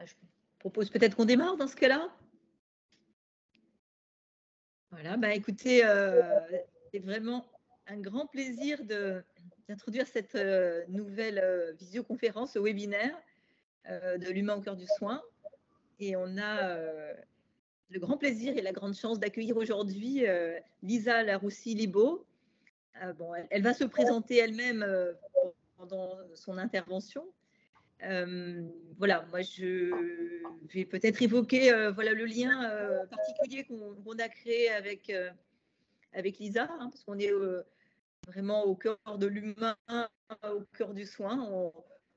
Je propose peut-être qu'on démarre dans ce cas-là. Voilà, écoutez, c'est vraiment un grand plaisir d'introduire cette nouvelle visioconférence, ce webinaire de l'humain au cœur du soin. Et on a le grand plaisir et la grande chance d'accueillir aujourd'hui Lisa Laroussi-Libaud. Bon, elle va se présenter elle-même pendant son intervention. Voilà, moi je vais peut-être évoquer voilà, le lien particulier qu'on a créé avec Lisa, hein, parce qu'on est vraiment au cœur de l'humain, au cœur du soin.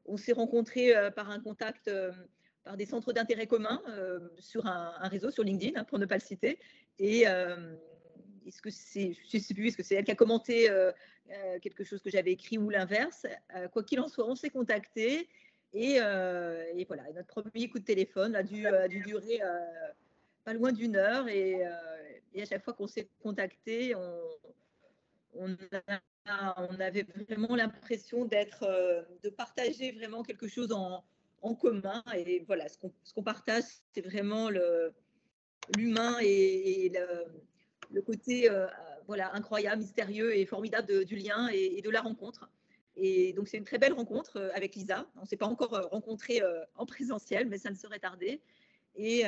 On s'est rencontrés par un contact, par des centres d'intérêt communs sur un réseau, sur LinkedIn, hein, pour ne pas le citer. Et est-ce que c'est, je ne sais plus, est-ce que c'est elle qui a commenté quelque chose que j'avais écrit ou l'inverse? Quoi qu'il en soit, on s'est contactés. Et voilà, notre premier coup de téléphone a dû durer pas loin d'1 heure. Et à chaque fois qu'on s'est contacté, on avait vraiment l'impression de partager vraiment quelque chose en commun. Et voilà, ce qu'on partage, c'est vraiment l'humain et le côté voilà, incroyable, mystérieux et formidable du lien et de la rencontre. Et donc, c'est une très belle rencontre avec Lisa. On ne s'est pas encore rencontrés en présentiel, mais ça ne saurait tarder. Et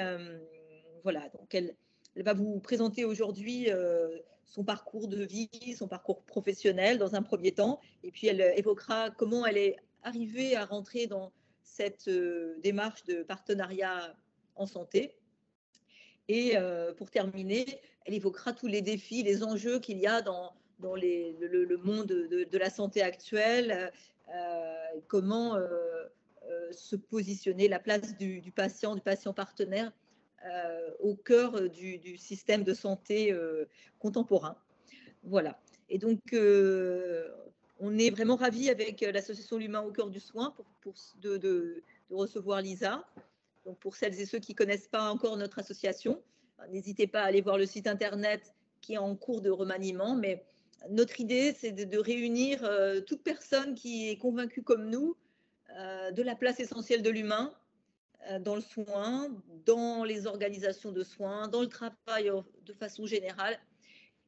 voilà, donc elle va vous présenter aujourd'hui son parcours de vie, son parcours professionnel dans un premier temps. Et puis, elle évoquera comment elle est arrivée à rentrer dans cette démarche de partenariat en santé. Et pour terminer, elle évoquera tous les défis, les enjeux qu'il y a dans le monde de la santé actuelle, comment se positionner, la place du patient partenaire au cœur du système de santé contemporain. Voilà. Et donc, on est vraiment ravis avec l'association L'Humain au cœur du soin de recevoir Lisa. Donc, pour celles et ceux qui ne connaissent pas encore notre association, n'hésitez pas à aller voir le site internet qui est en cours de remaniement. Mais notre idée, c'est de réunir toute personne qui est convaincue comme nous de la place essentielle de l'humain dans le soin, dans les organisations de soins, dans le travail de façon générale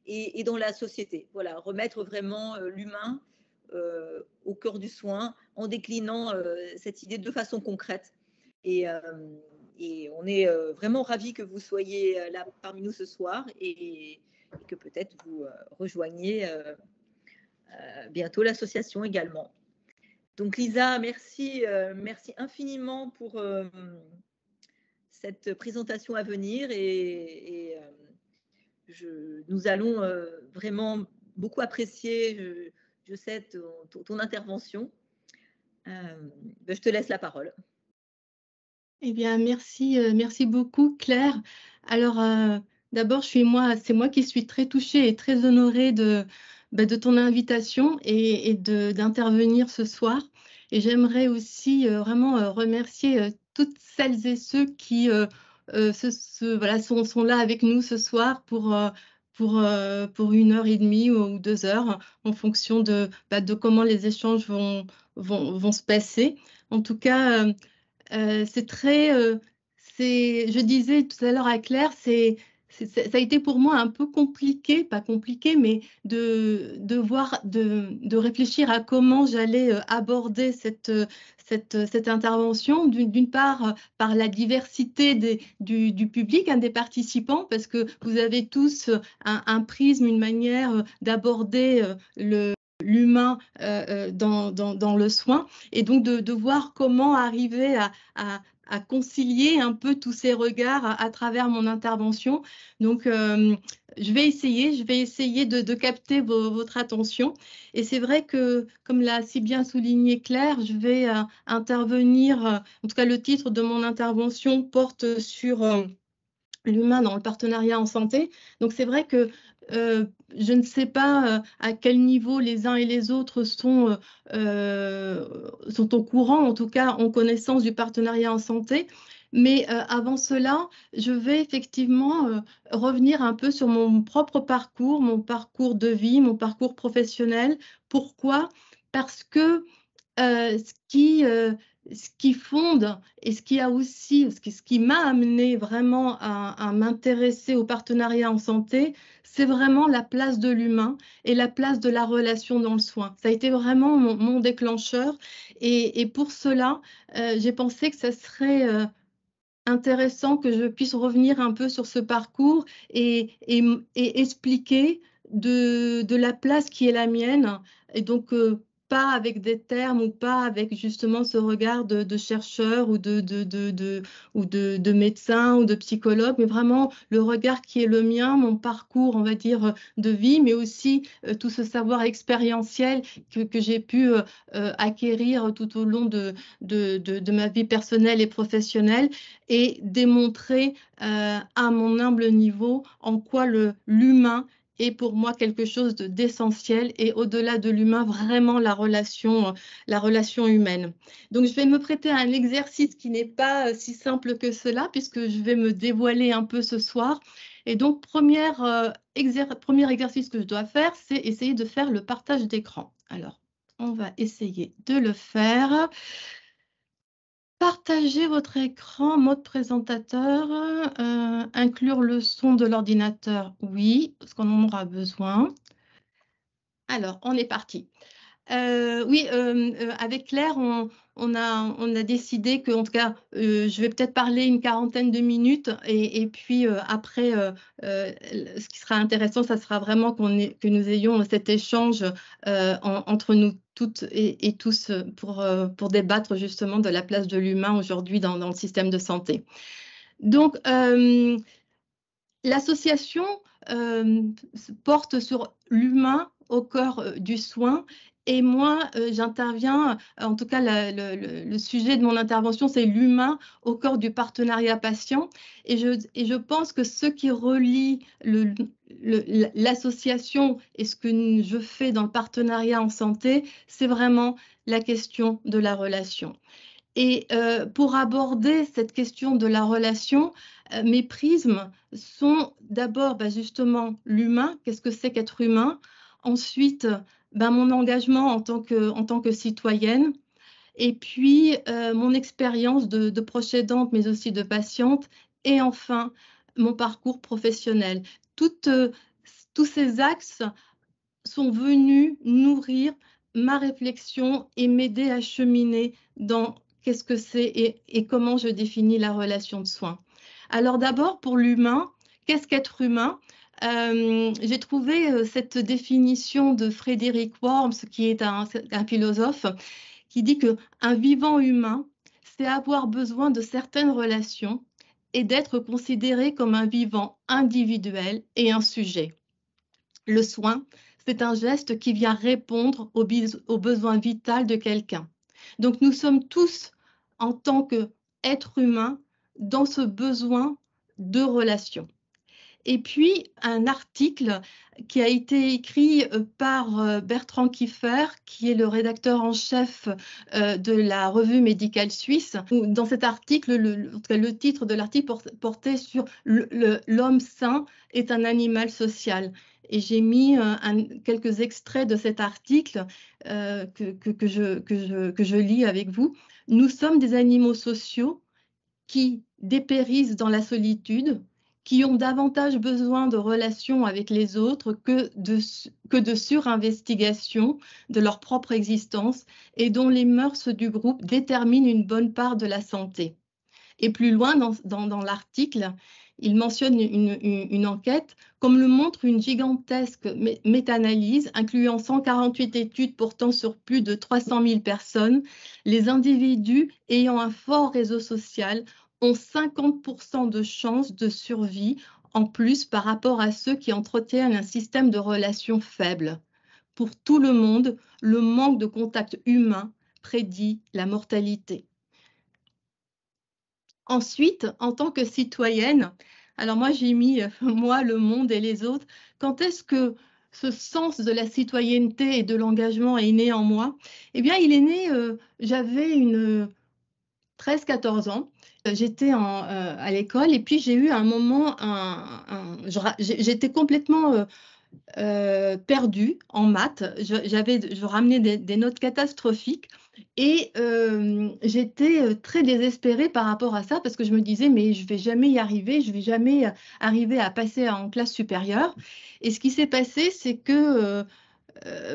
et dans la société. Voilà, remettre vraiment l'humain au cœur du soin en déclinant cette idée de façon concrète. Et on est vraiment ravis que vous soyez là parmi nous ce soir et que peut-être vous rejoigniez bientôt l'association également. Donc Lisa, merci infiniment pour cette présentation à venir et nous allons vraiment beaucoup apprécier, je sais, ton intervention. Je te laisse la parole. Eh bien, merci beaucoup, Claire. Alors, d'abord, c'est moi qui suis très touchée et très honorée de ton invitation et d'intervenir ce soir. Et j'aimerais aussi vraiment remercier toutes celles et ceux qui voilà, sont là avec nous ce soir pour 1h30 ou 2 heures, en fonction de comment les échanges vont se passer. En tout cas, c'est très, je disais tout à l'heure à Claire, ça a été pour moi un peu compliqué, pas compliqué, mais de réfléchir à comment j'allais aborder cette intervention, d'une part par la diversité du public, des participants, parce que vous avez tous un prisme, une manière d'aborder l'humain dans le soin, et donc de voir comment arriver à concilier un peu tous ces regards à travers mon intervention. Donc, je vais essayer de capter votre attention. Et c'est vrai que, comme l'a si bien souligné Claire, je vais intervenir, en tout cas le titre de mon intervention porte sur l'humain dans le partenariat en santé. Donc c'est vrai que je ne sais pas à quel niveau les uns et les autres sont au courant, en tout cas en connaissance du partenariat en santé. Mais avant cela, je vais effectivement revenir un peu sur mon propre parcours, mon parcours de vie, mon parcours professionnel. Pourquoi ? Parce que ce qui fonde et ce qui a aussi, ce qui m'a amené vraiment à m'intéresser au partenariat en santé, c'est vraiment la place de l'humain et la place de la relation dans le soin. Ça a été vraiment mon déclencheur et pour cela, j'ai pensé que ça serait intéressant que je puisse revenir un peu sur ce parcours et expliquer de la place qui est la mienne. Et donc, pas avec des termes ou pas avec justement ce regard de chercheur ou de médecin ou de psychologue, mais vraiment le regard qui est le mien, mon parcours, on va dire, de vie, mais aussi tout ce savoir expérientiel que j'ai pu acquérir tout au long de ma vie personnelle et professionnelle et démontrer à mon humble niveau en quoi l'humain est pour moi quelque chose d'essentiel et au-delà de l'humain, vraiment la relation humaine. Donc, je vais me prêter à un exercice qui n'est pas si simple que cela, puisque je vais me dévoiler un peu ce soir. Et donc, premier exercice que je dois faire, c'est essayer de faire le partage d'écran. Alors, on va essayer de le faire. Partagez votre écran, mode présentateur, inclure le son de l'ordinateur, oui, parce qu'on en aura besoin. Alors, on est parti. Oui, avec Claire, on a décidé que, en tout cas, je vais peut-être parler une quarantaine de minutes et puis après, ce qui sera intéressant, ça sera vraiment que nous ayons cet échange entre nous toutes et tous pour débattre justement de la place de l'humain aujourd'hui dans le système de santé. Donc, l'association porte sur l'humain au cœur du soin et moi, j'interviens, en tout cas le sujet de mon intervention, c'est l'humain au cœur du partenariat patient et je pense que ce qui relie l'association et ce que je fais dans le partenariat en santé, c'est vraiment la question de la relation. Et pour aborder cette question de la relation, mes prismes sont d'abord justement l'humain, qu'est-ce que c'est qu'être humain? Ensuite, mon engagement en tant que citoyenne. Et puis, mon expérience de proche aidante, mais aussi de patiente. Et enfin, mon parcours professionnel. Tous ces axes sont venus nourrir ma réflexion et m'aider à cheminer dans qu'est-ce que c'est et comment je définis la relation de soins. Alors d'abord, pour l'humain, qu'est-ce qu'être humain? J'ai trouvé cette définition de Frédéric Worms, qui est un philosophe, qui dit qu'un vivant humain, c'est avoir besoin de certaines relations et d'être considéré comme un vivant individuel et un sujet. Le soin, c'est un geste qui vient répondre au besoin vital de quelqu'un. Donc nous sommes tous, en tant qu'êtres humains, dans ce besoin de relation. Et puis, un article qui a été écrit par Bertrand Kiefer, qui est le rédacteur en chef de la revue médicale suisse. Dans cet article, le titre de l'article portait sur l'homme sain est un animal social. Et j'ai mis quelques extraits de cet article que je lis avec vous. Nous sommes des animaux sociaux qui dépérissent dans la solitude, qui ont davantage besoin de relations avec les autres que de surinvestigation de leur propre existence et dont les mœurs du groupe déterminent une bonne part de la santé. Et plus loin dans l'article, il mentionne une enquête, comme le montre une gigantesque méta-analyse incluant 148 études portant sur plus de 300 000 personnes. Les individus ayant un fort réseau social ont 50% de chances de survie en plus par rapport à ceux qui entretiennent un système de relations faible. Pour tout le monde, le manque de contact humain prédit la mortalité. Ensuite, en tant que citoyenne, alors moi j'ai mis moi, le monde et les autres. Quand est-ce que ce sens de la citoyenneté et de l'engagement est né en moi? Eh bien, il est né, j'avais 13-14 ans. J'étais à l'école et puis j'ai eu un moment, j'étais complètement perdue en maths. Je ramenais des notes catastrophiques et j'étais très désespérée par rapport à ça parce que je me disais, mais je ne vais jamais y arriver, je ne vais jamais arriver à passer en classe supérieure. Et ce qui s'est passé, c'est que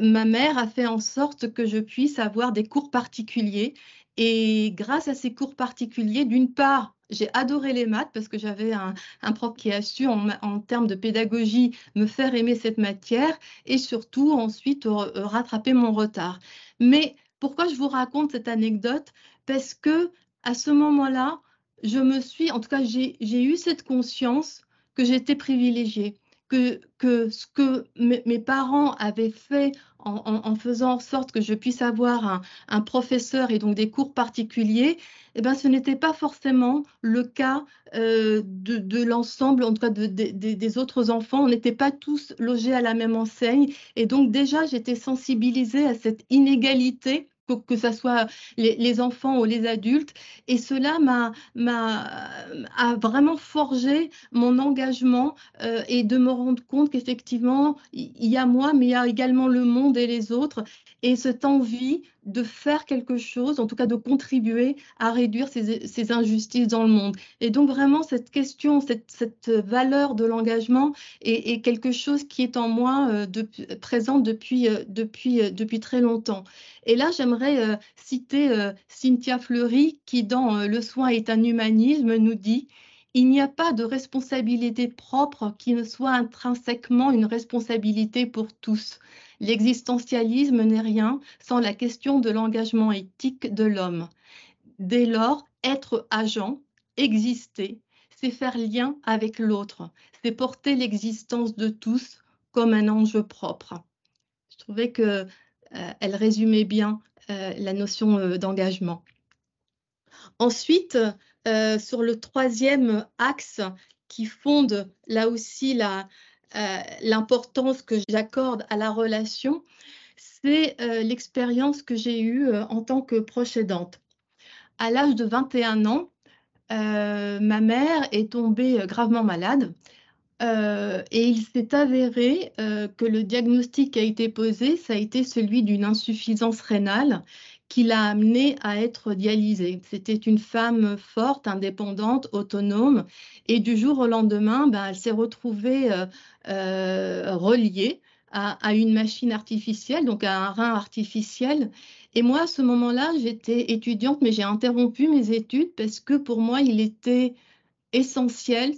ma mère a fait en sorte que je puisse avoir des cours particuliers. Et grâce à ces cours particuliers, d'une part, j'ai adoré les maths parce que j'avais un prof qui a su, en termes de pédagogie, me faire aimer cette matière et surtout ensuite rattraper mon retard. Mais pourquoi je vous raconte cette anecdote? Parce que à ce moment-là, en tout cas, j'ai eu cette conscience que j'étais privilégiée que ce que mes parents avaient fait en faisant en sorte que je puisse avoir un professeur et donc des cours particuliers, eh ben, ce n'était pas forcément le cas de l'ensemble, en tout cas des autres enfants. On n'était pas tous logés à la même enseigne. Et donc déjà, j'étais sensibilisée à cette inégalité que ce soit les enfants ou les adultes. Et cela a vraiment forgé mon engagement et de me rendre compte qu'effectivement, il y a moi, mais il y a également le monde et les autres. Et cette envie de faire quelque chose, en tout cas de contribuer à réduire ces injustices dans le monde. Et donc vraiment, cette question, cette valeur de l'engagement est quelque chose qui est en moi présente depuis très longtemps. Et là, j'aimerais citer Cynthia Fleury qui, dans Le soin est un humanisme, nous dit: il n'y a pas de responsabilité propre qui ne soit intrinsèquement une responsabilité pour tous. L'existentialisme n'est rien sans la question de l'engagement éthique de l'homme. Dès lors, être agent, exister, c'est faire lien avec l'autre, c'est porter l'existence de tous comme un enjeu propre. Je trouvais que elle résumait bien la notion d'engagement. Ensuite, sur le troisième axe qui fonde là aussi l'importance que j'accorde à la relation, c'est l'expérience que j'ai eue en tant que proche aidante. À l'âge de 21 ans, ma mère est tombée gravement malade. Et il s'est avéré que le diagnostic qui a été posé, ça a été celui d'une insuffisance rénale qui l'a amenée à être dialysée. C'était une femme forte, indépendante, autonome, et du jour au lendemain, ben, elle s'est retrouvée reliée à une machine artificielle, donc à un rein artificiel. Et moi, à ce moment-là, j'étais étudiante, mais j'ai interrompu mes études parce que pour moi, il était essentiel.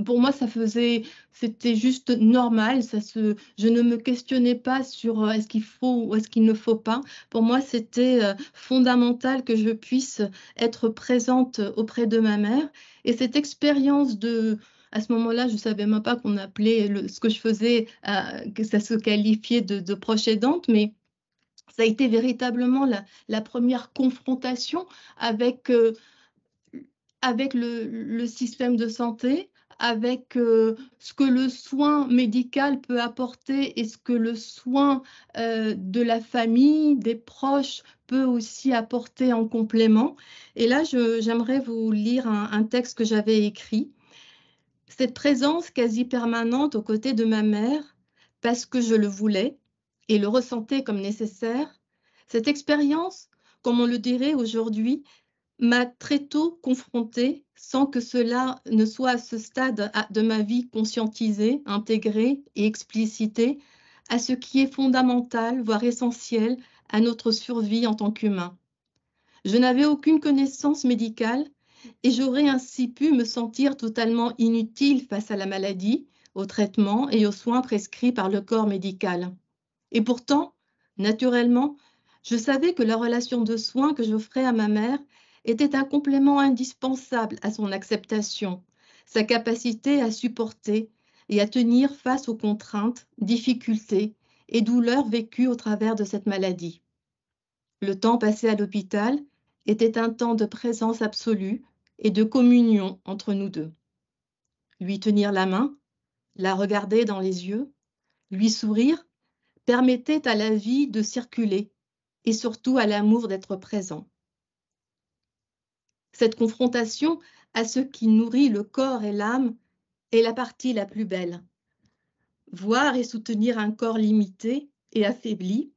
Pour moi, c'était juste normal. Je ne me questionnais pas sur est-ce qu'il faut ou est-ce qu'il ne faut pas. Pour moi, c'était fondamental que je puisse être présente auprès de ma mère. Et cette expérience à ce moment-là, je ne savais même pas qu'on appelait ce que je faisais, que ça se qualifiait de proche aidante, mais ça a été véritablement la première confrontation avec le système de santé, avec ce que le soin médical peut apporter et ce que le soin de la famille, des proches peut aussi apporter en complément. Et là, j'aimerais vous lire un texte que j'avais écrit. Cette présence quasi permanente aux côtés de ma mère, parce que je le voulais et le ressentais comme nécessaire, cette expérience, comme on le dirait aujourd'hui, m'a très tôt confrontée, sans que cela ne soit à ce stade de ma vie conscientisé, intégré et explicité, à ce qui est fondamental, voire essentiel, à notre survie en tant qu'humain. Je n'avais aucune connaissance médicale et j'aurais ainsi pu me sentir totalement inutile face à la maladie, au traitement et aux soins prescrits par le corps médical. Et pourtant, naturellement, je savais que la relation de soins que j'offrais à ma mère était un complément indispensable à son acceptation, sa capacité à supporter et à tenir face aux contraintes, difficultés et douleurs vécues au travers de cette maladie. Le temps passé à l'hôpital était un temps de présence absolue et de communion entre nous deux. Lui tenir la main, la regarder dans les yeux, lui sourire, permettait à la vie de circuler et surtout à l'amour d'être présent. Cette confrontation à ce qui nourrit le corps et l'âme est la partie la plus belle. voir et soutenir un corps limité et affaibli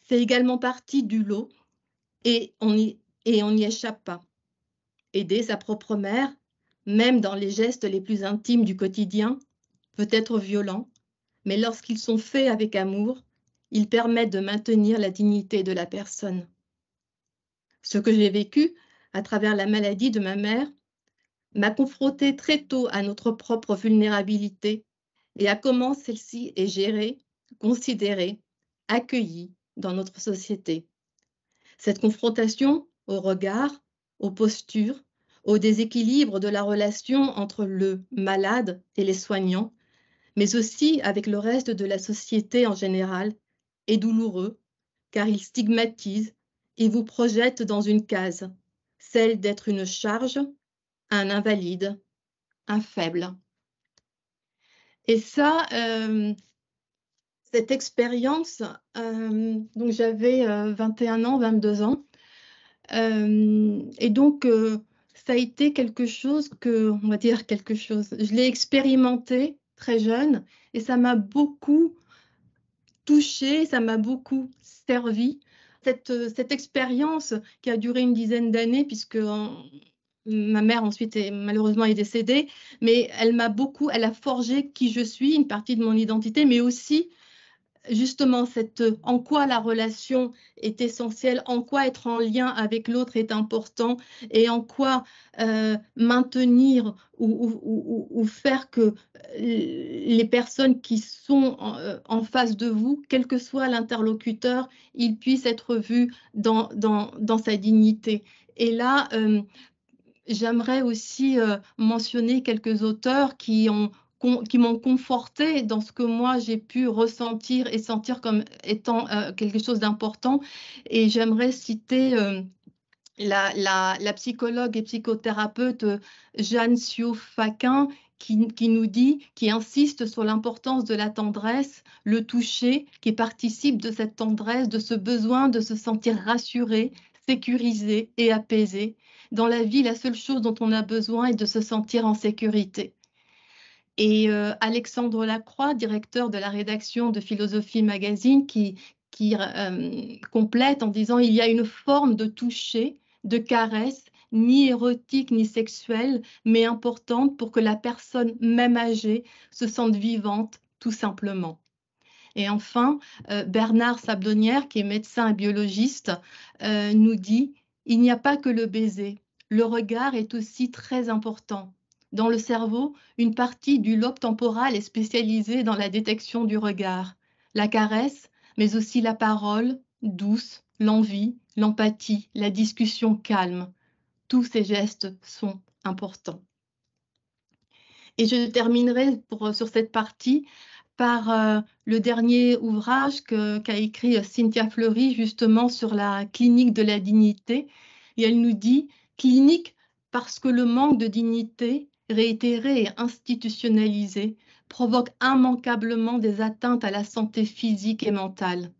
fait également partie du lot et on n'y échappe pas. Aider sa propre mère, même dans les gestes les plus intimes du quotidien, peut être violent, mais lorsqu'ils sont faits avec amour, ils permettent de maintenir la dignité de la personne. Ce que j'ai vécu à travers la maladie de ma mère m'a confrontée très tôt à notre propre vulnérabilité et à comment celle-ci est gérée, considérée, accueillie dans notre société. Cette confrontation au regard, aux postures, au déséquilibre de la relation entre le malade et les soignants, mais aussi avec le reste de la société en général, est douloureux car il stigmatise et vous projette dans une case, celle d'être une charge, un invalide, un faible. Et ça, cette expérience, donc j'avais 21 ans, 22 ans, et donc ça a été quelque chose on va dire quelque chose, je l'ai expérimenté très jeune et ça m'a beaucoup touchée, ça m'a beaucoup servi. Cette expérience qui a duré une dizaine d'années, puisque ma mère ensuite malheureusement est décédée, mais elle a forgé qui je suis, une partie de mon identité, mais aussi justement en quoi la relation est essentielle, en quoi être en lien avec l'autre est important et en quoi maintenir ou faire que les personnes qui sont en face de vous, quel que soit l'interlocuteur, ils puissent être vus dans sa dignité. Et là, j'aimerais aussi mentionner quelques auteurs qui m'ont conforté dans ce que moi j'ai pu ressentir et sentir comme étant quelque chose d'important. Et j'aimerais citer la psychologue et psychothérapeute Jeanne Sio-Faquin qui insiste sur l'importance de la tendresse, le toucher, qui participe de cette tendresse, de ce besoin de se sentir rassuré, sécurisé et apaisé. Dans la vie, la seule chose dont on a besoin est de se sentir en sécurité. Et Alexandre Lacroix, directeur de la rédaction de Philosophie Magazine, qui complète en disant « Il y a une forme de toucher, de caresse, ni érotique ni sexuelle, mais importante pour que la personne, même âgée, se sente vivante, tout simplement. » Et enfin, Bernard Sablonnière, qui est médecin et biologiste, nous dit « Il n'y a pas que le baiser, le regard est aussi très important. Dans le cerveau, une partie du lobe temporal est spécialisée dans la détection du regard. La caresse, mais aussi la parole, douce, l'envie, l'empathie, la discussion calme. Tous ces gestes sont importants. » Et je terminerai sur cette partie par le dernier ouvrage qu'a écrit Cynthia Fleury justement sur la clinique de la dignité. Et elle nous dit « Clinique parce que le manque de dignité, réitéré et institutionnalisé, provoque immanquablement des atteintes à la santé physique et mentale.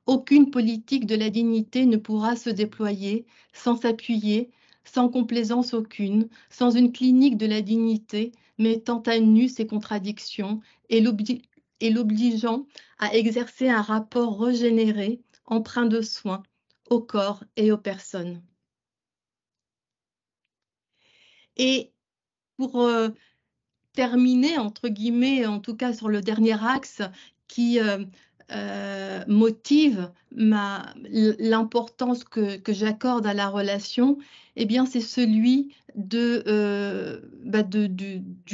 Aucune politique de la dignité ne pourra se déployer sans s'appuyer, sans complaisance aucune, sans une clinique de la dignité mettant à nu ses contradictions et l'obligeant à exercer un rapport régénéré, empreint de soins, au corps et aux personnes. » Et pour terminer, entre guillemets, en tout cas sur le dernier axe qui motive l'importance que j'accorde à la relation, eh bien, c'est celui du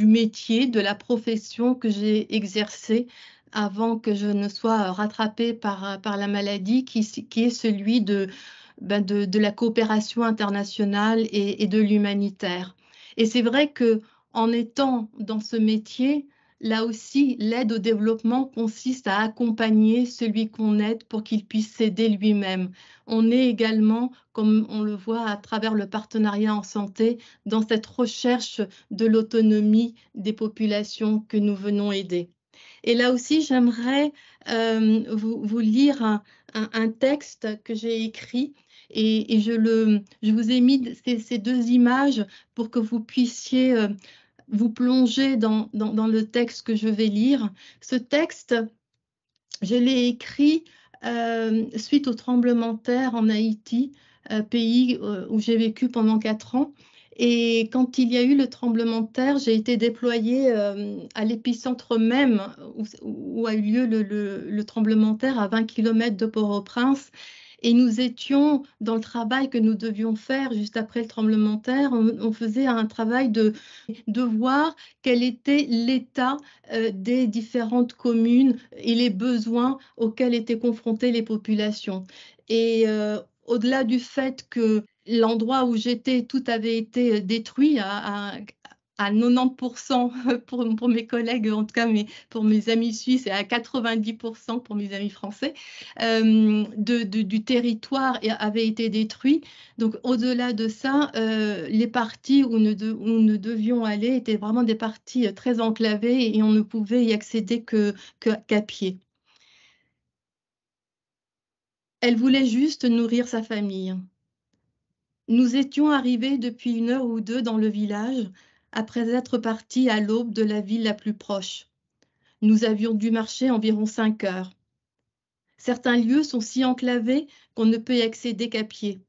métier, de la profession que j'ai exercée avant que je ne sois rattrapée par la maladie, qui est celui de la coopération internationale et de l'humanitaire. Et c'est vrai que en étant dans ce métier, là aussi, l'aide au développement consiste à accompagner celui qu'on aide pour qu'il puisse s'aider lui-même. On est également, comme on le voit à travers le partenariat en santé, dans cette recherche de l'autonomie des populations que nous venons aider. Et là aussi, j'aimerais vous lire un texte que j'ai écrit et je vous ai mis ces deux images pour que vous puissiez vous plonger dans le texte que je vais lire. Ce texte, je l'ai écrit suite au tremblement de terre en Haïti, pays où j'ai vécu pendant 4 ans. Et quand il y a eu le tremblement de terre, j'ai été déployée à l'épicentre même où a eu lieu le tremblement de terre, à 20 km de Port-au-Prince. Et nous étions dans le travail que nous devions faire juste après le tremblement de terre. On faisait un travail de voir quel était l'état des différentes communes et les besoins auxquels étaient confrontées les populations. Et au-delà du fait que l'endroit où j'étais, tout avait été détruit à 90% pour mes collègues, en tout cas pour mes amis suisses, et à 90% pour mes amis français, du territoire avait été détruit. Donc au-delà de ça, les parties où nous devions aller étaient vraiment des parties très enclavées et on ne pouvait y accéder qu'à pied. Elle voulait juste nourrir sa famille. Nous étions arrivés depuis 1 heure ou 2 dans le village, après être partis à l'aube de la ville la plus proche. Nous avions dû marcher environ 5 heures. Certains lieux sont si enclavés qu'on ne peut y accéder qu'à pied.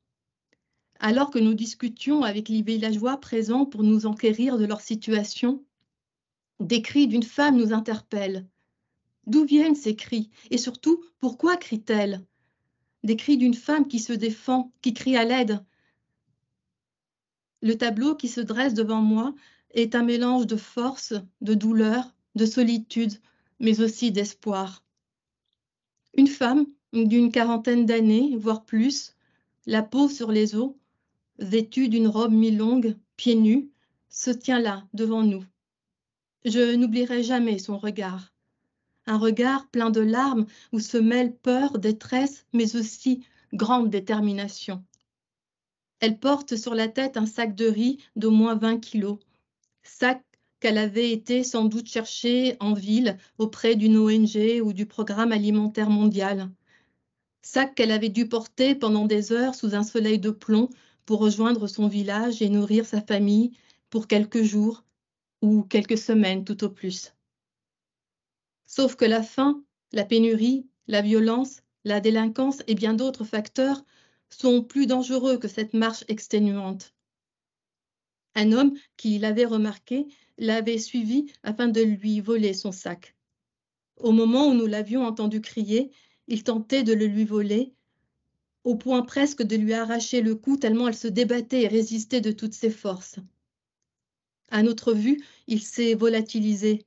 Alors que nous discutions avec les villageois présents pour nous enquérir de leur situation, des cris d'une femme nous interpellent. D'où viennent ces cris? Et surtout, pourquoi crie-t-elle? Des cris d'une femme qui se défend, qui crie à l'aide. Le tableau qui se dresse devant moi est un mélange de force, de douleur, de solitude, mais aussi d'espoir. Une femme d'une 40aine d'années, voire plus, la peau sur les os, vêtue d'une robe mi-longue, pieds nus, se tient là, devant nous. Je n'oublierai jamais son regard. Un regard plein de larmes où se mêlent peur, détresse, mais aussi grande détermination. Elle porte sur la tête un sac de riz d'au moins 20 kilos, sac qu'elle avait été sans doute chercher en ville auprès d'une ONG ou du Programme alimentaire mondial. Sac qu'elle avait dû porter pendant des heures sous un soleil de plomb pour rejoindre son village et nourrir sa famille pour quelques jours ou quelques semaines tout au plus. Sauf que la faim, la pénurie, la violence, la délinquance et bien d'autres facteurs sont plus dangereux que cette marche exténuante. Un homme qui l'avait remarqué l'avait suivi afin de lui voler son sac. Au moment où nous l'avions entendu crier, il tentait de le lui voler, au point presque de lui arracher le cou tellement elle se débattait et résistait de toutes ses forces. À notre vue, il s'est volatilisé.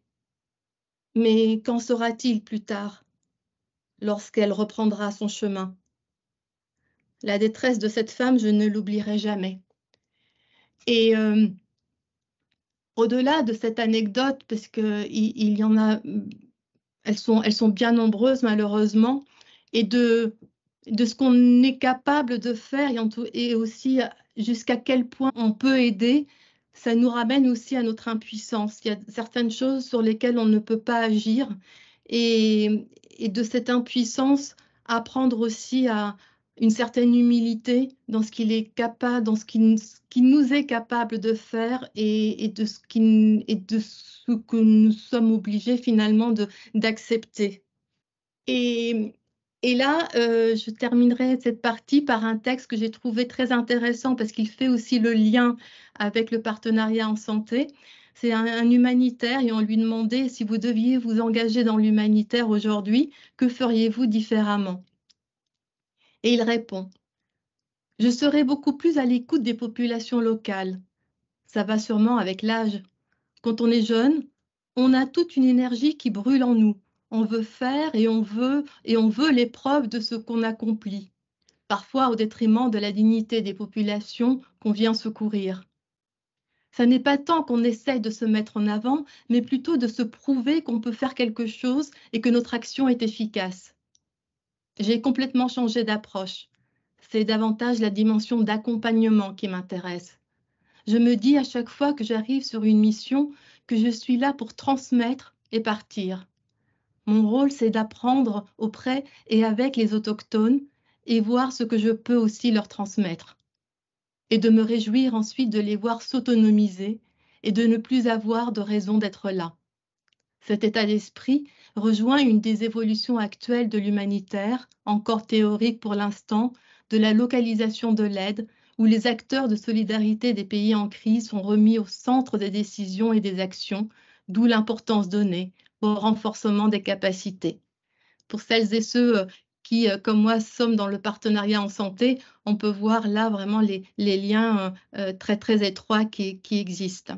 Mais qu'en sera-t-il plus tard, lorsqu'elle reprendra son chemin? La détresse de cette femme, je ne l'oublierai jamais. Et au-delà de cette anecdote, parce qu'il y en a, elles sont bien nombreuses malheureusement, et de ce qu'on est capable de faire et aussi jusqu'à quel point on peut aider, ça nous ramène aussi à notre impuissance. Il y a certaines choses sur lesquelles on ne peut pas agir et de cette impuissance, apprendre aussi à une certaine humilité dans ce qu'il est capable, dans ce qui nous est capable de faire et de ce que nous sommes obligés finalement d'accepter. Et là, je terminerai cette partie par un texte que j'ai trouvé très intéressant parce qu'il fait aussi le lien avec le partenariat en santé. C'est un humanitaire et on lui demandait si vous deviez vous engager dans l'humanitaire aujourd'hui, que feriez-vous différemment? Et il répond: je serai beaucoup plus à l'écoute des populations locales. Ça va sûrement avec l'âge. Quand on est jeune, on a toute une énergie qui brûle en nous. On veut faire et on veut l'épreuve de ce qu'on accomplit, parfois au détriment de la dignité des populations qu'on vient secourir. Ça n'est pas tant qu'on essaye de se mettre en avant, mais plutôt de se prouver qu'on peut faire quelque chose et que notre action est efficace. J'ai complètement changé d'approche. C'est davantage la dimension d'accompagnement qui m'intéresse. Je me dis à chaque fois que j'arrive sur une mission que je suis là pour transmettre et partir. Mon rôle, c'est d'apprendre auprès et avec les autochtones et voir ce que je peux aussi leur transmettre. Et de me réjouir ensuite de les voir s'autonomiser et de ne plus avoir de raison d'être là. Cet état d'esprit rejoint une des évolutions actuelles de l'humanitaire, encore théorique pour l'instant, de la localisation de l'aide, où les acteurs de solidarité des pays en crise sont remis au centre des décisions et des actions, d'où l'importance donnée au renforcement des capacités. Pour celles et ceux qui, comme moi, sommes dans le partenariat en santé, on peut voir là vraiment les liens très, très étroits qui existent.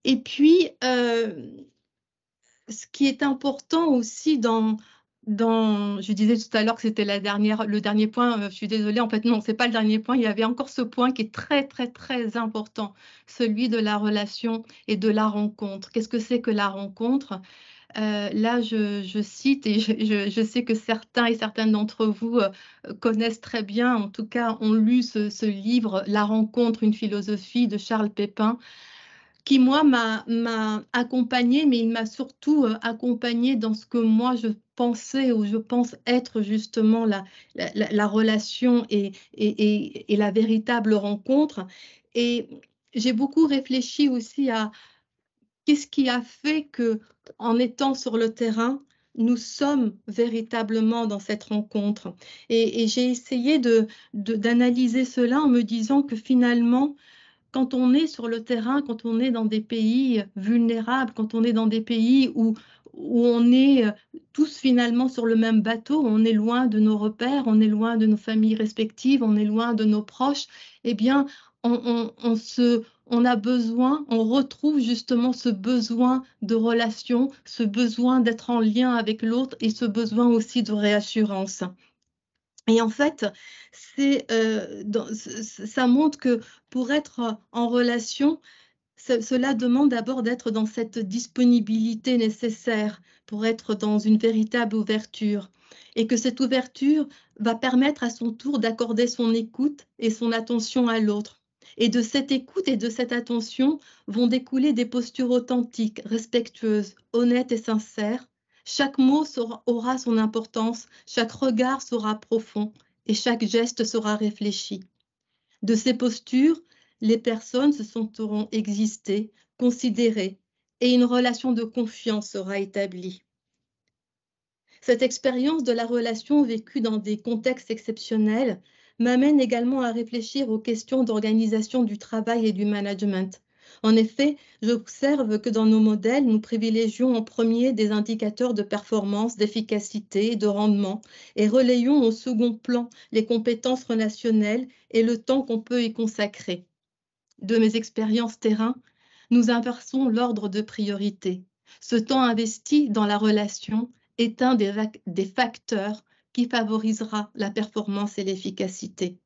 Et puis, ce qui est important aussi je disais tout à l'heure que c'était le dernier point, je suis désolée, en fait non, c'est pas le dernier point, il y avait encore ce point qui est très, très, très important, celui de la relation et de la rencontre. Qu'est-ce que c'est que la rencontre? Là, je cite, et je sais que certains et certaines d'entre vous connaissent très bien, en tout cas ont lu ce livre, La rencontre, une philosophie de Charles Pépin, qui, moi, m'a accompagnée, mais il m'a surtout accompagnée dans ce que moi, je pensais ou je pense être justement la relation et la véritable rencontre. Et j'ai beaucoup réfléchi aussi à qu'est-ce qui a fait que, en étant sur le terrain, nous sommes véritablement dans cette rencontre. Et j'ai essayé d'analyser cela en me disant que finalement, quand on est sur le terrain, quand on est dans des pays vulnérables, quand on est dans des pays où on est tous finalement sur le même bateau, on est loin de nos repères, on est loin de nos familles respectives, on est loin de nos proches, eh bien, on a besoin, on retrouve justement ce besoin de relation, ce besoin d'être en lien avec l'autre et ce besoin aussi de réassurance. Et en fait, ça montre que pour être en relation, cela demande d'abord d'être dans cette disponibilité nécessaire pour être dans une véritable ouverture. Et que cette ouverture va permettre à son tour d'accorder son écoute et son attention à l'autre. Et de cette écoute et de cette attention vont découler des postures authentiques, respectueuses, honnêtes et sincères. Chaque mot aura son importance, chaque regard sera profond et chaque geste sera réfléchi. De ces postures, les personnes se sentiront exister, considérées, et une relation de confiance sera établie. Cette expérience de la relation vécue dans des contextes exceptionnels m'amène également à réfléchir aux questions d'organisation du travail et du management. En effet, j'observe que dans nos modèles, nous privilégions en premier des indicateurs de performance, d'efficacité, de rendement et relayons au second plan les compétences relationnelles et le temps qu'on peut y consacrer. De mes expériences terrain, nous inversons l'ordre de priorité. Ce temps investi dans la relation est un des facteurs qui favorisera la performance et l'efficacité.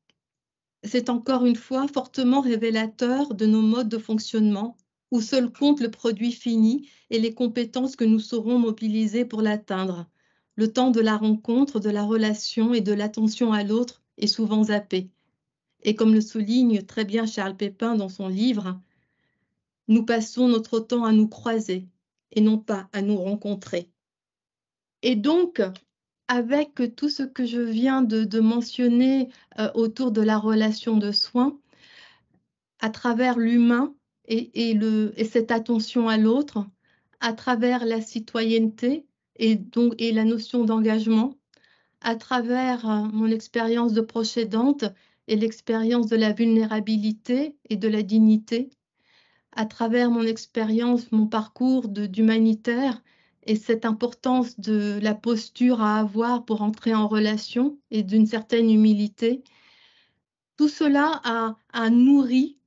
C'est encore une fois fortement révélateur de nos modes de fonctionnement où seul compte le produit fini et les compétences que nous saurons mobiliser pour l'atteindre. Le temps de la rencontre, de la relation et de l'attention à l'autre est souvent zappé. Et comme le souligne très bien Charles Pépin dans son livre, nous passons notre temps à nous croiser et non pas à nous rencontrer. Et donc, avec tout ce que je viens de mentionner autour de la relation de soins, à travers l'humain et cette attention à l'autre, à travers la citoyenneté et la notion d'engagement, à travers mon expérience de proche aidante et l'expérience de la vulnérabilité et de la dignité, à travers mon expérience, mon parcours d'humanitaire et cette importance de la posture à avoir pour entrer en relation et d'une certaine humilité, tout cela a nourri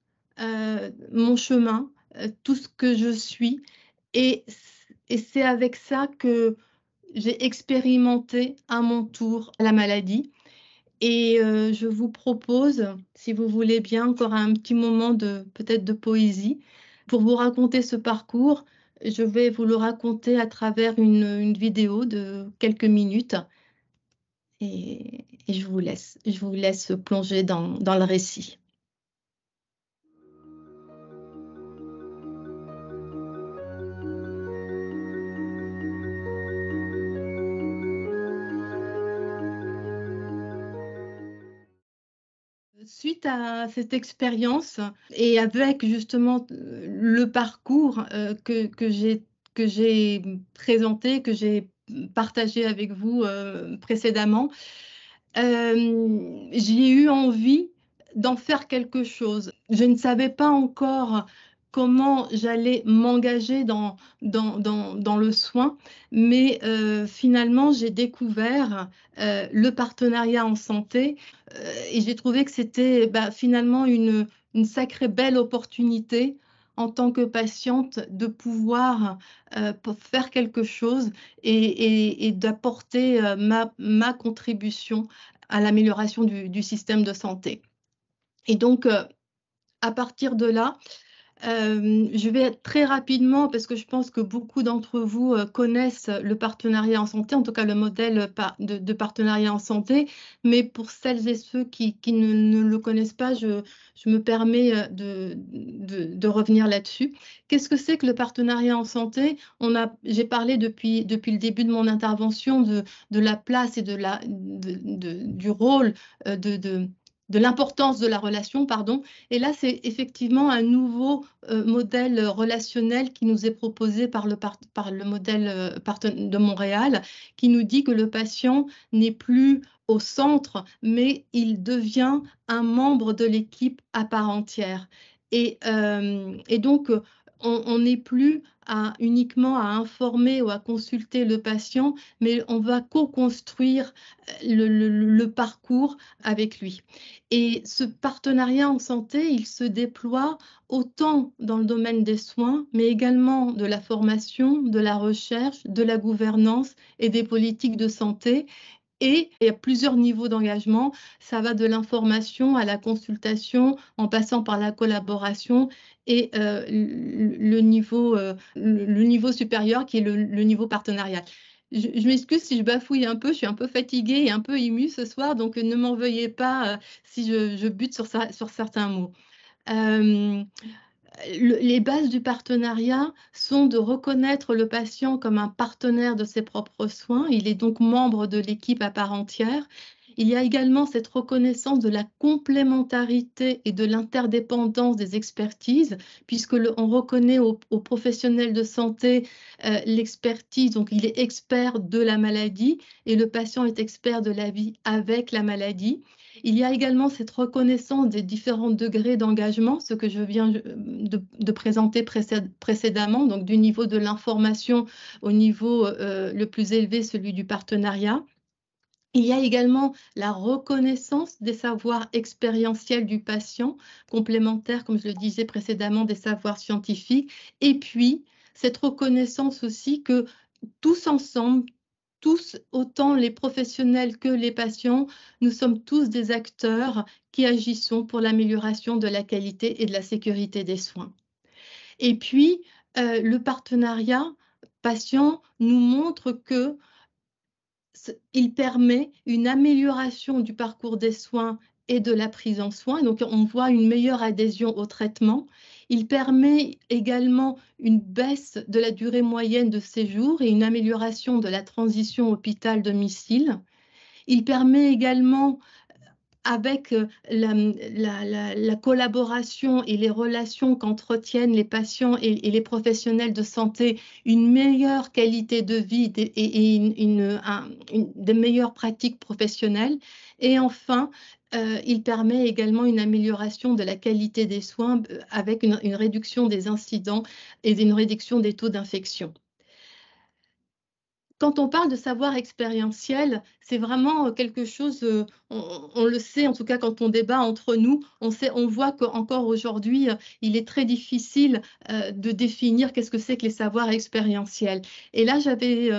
mon chemin, tout ce que je suis. Et c'est avec ça que j'ai expérimenté à mon tour la maladie. Et je vous propose, si vous voulez bien, encore un petit moment peut-être de poésie. Pour vous raconter ce parcours, je vais vous le raconter à travers une vidéo de quelques minutes. Et je vous laisse plonger dans le récit. Suite suite à cette expérience et avec justement le parcours que j'ai présenté, que j'ai partagé avec vous précédemment, j'ai eu envie d'en faire quelque chose. Je ne savais pas encore comment j'allais m'engager dans le soin, mais finalement, j'ai découvert le partenariat en santé et j'ai trouvé que c'était finalement une sacrée belle opportunité en tant que patiente de pouvoir faire quelque chose et d'apporter ma contribution à l'amélioration du système de santé. Et donc, à partir de là, je vais être très rapidement, parce que je pense que beaucoup d'entre vous connaissent le partenariat en santé, en tout cas le modèle de partenariat en santé, mais pour celles et ceux qui ne le connaissent pas, je me permets de revenir là-dessus. Qu'est-ce que c'est que le partenariat en santé? J'ai parlé depuis le début de mon intervention de la place et du rôle de l'importance de la relation, pardon. Et là, c'est effectivement un nouveau modèle relationnel qui nous est proposé par le modèle de Montréal, qui nous dit que le patient n'est plus au centre, mais il devient un membre de l'équipe à part entière. Et donc, on n'est plus uniquement à informer ou à consulter le patient, mais on va co-construire le parcours avec lui. Et ce partenariat en santé, il se déploie autant dans le domaine des soins, mais également de la formation, de la recherche, de la gouvernance et des politiques de santé. Et il y a plusieurs niveaux d'engagement. Ça va de l'information à la consultation, en passant par la collaboration et le niveau supérieur qui est le niveau partenarial. Je m'excuse si je bafouille un peu, je suis un peu fatiguée et un peu émue ce soir, donc ne m'en veuillez pas si je bute sur certains mots. Les bases du partenariat sont de reconnaître le patient comme un partenaire de ses propres soins. Il est donc membre de l'équipe à part entière. Il y a également cette reconnaissance de la complémentarité et de l'interdépendance des expertises, puisque on reconnaît aux professionnels de santé l'expertise, donc il est expert de la maladie et le patient est expert de la vie avec la maladie. Il y a également cette reconnaissance des différents degrés d'engagement, ce que je viens de présenter précédemment, donc du niveau de l'information au niveau le plus élevé, celui du partenariat. Il y a également la reconnaissance des savoirs expérientiels du patient, complémentaires, comme je le disais précédemment, des savoirs scientifiques. Et puis, cette reconnaissance aussi que tous ensemble, tous, autant les professionnels que les patients, nous sommes tous des acteurs qui agissons pour l'amélioration de la qualité et de la sécurité des soins. Et puis, le partenariat patient nous montre que il permet une amélioration du parcours des soins et de la prise en soin. Donc, on voit une meilleure adhésion au traitement. Il permet également une baisse de la durée moyenne de séjour et une amélioration de la transition hôpital-domicile. Il permet également, avec la collaboration et les relations qu'entretiennent les patients et les professionnels de santé, une meilleure qualité de vie et des meilleures pratiques professionnelles. Et enfin, il permet également une amélioration de la qualité des soins avec une réduction des incidents et une réduction des taux d'infection. Quand on parle de savoir expérientiel, c'est vraiment quelque chose, on le sait, en tout cas quand on débat entre nous, on voit qu'encore aujourd'hui, il est très difficile de définir qu'est-ce que c'est que les savoirs expérientiels. Et là, j'avais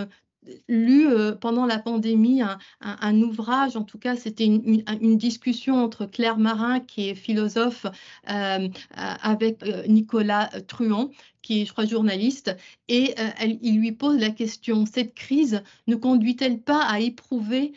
lu pendant la pandémie un ouvrage, en tout cas c'était une discussion entre Claire Marin, qui est philosophe, avec Nicolas Truon, qui est, je crois, journaliste, et il lui pose la question, cette crise ne conduit-elle pas à éprouver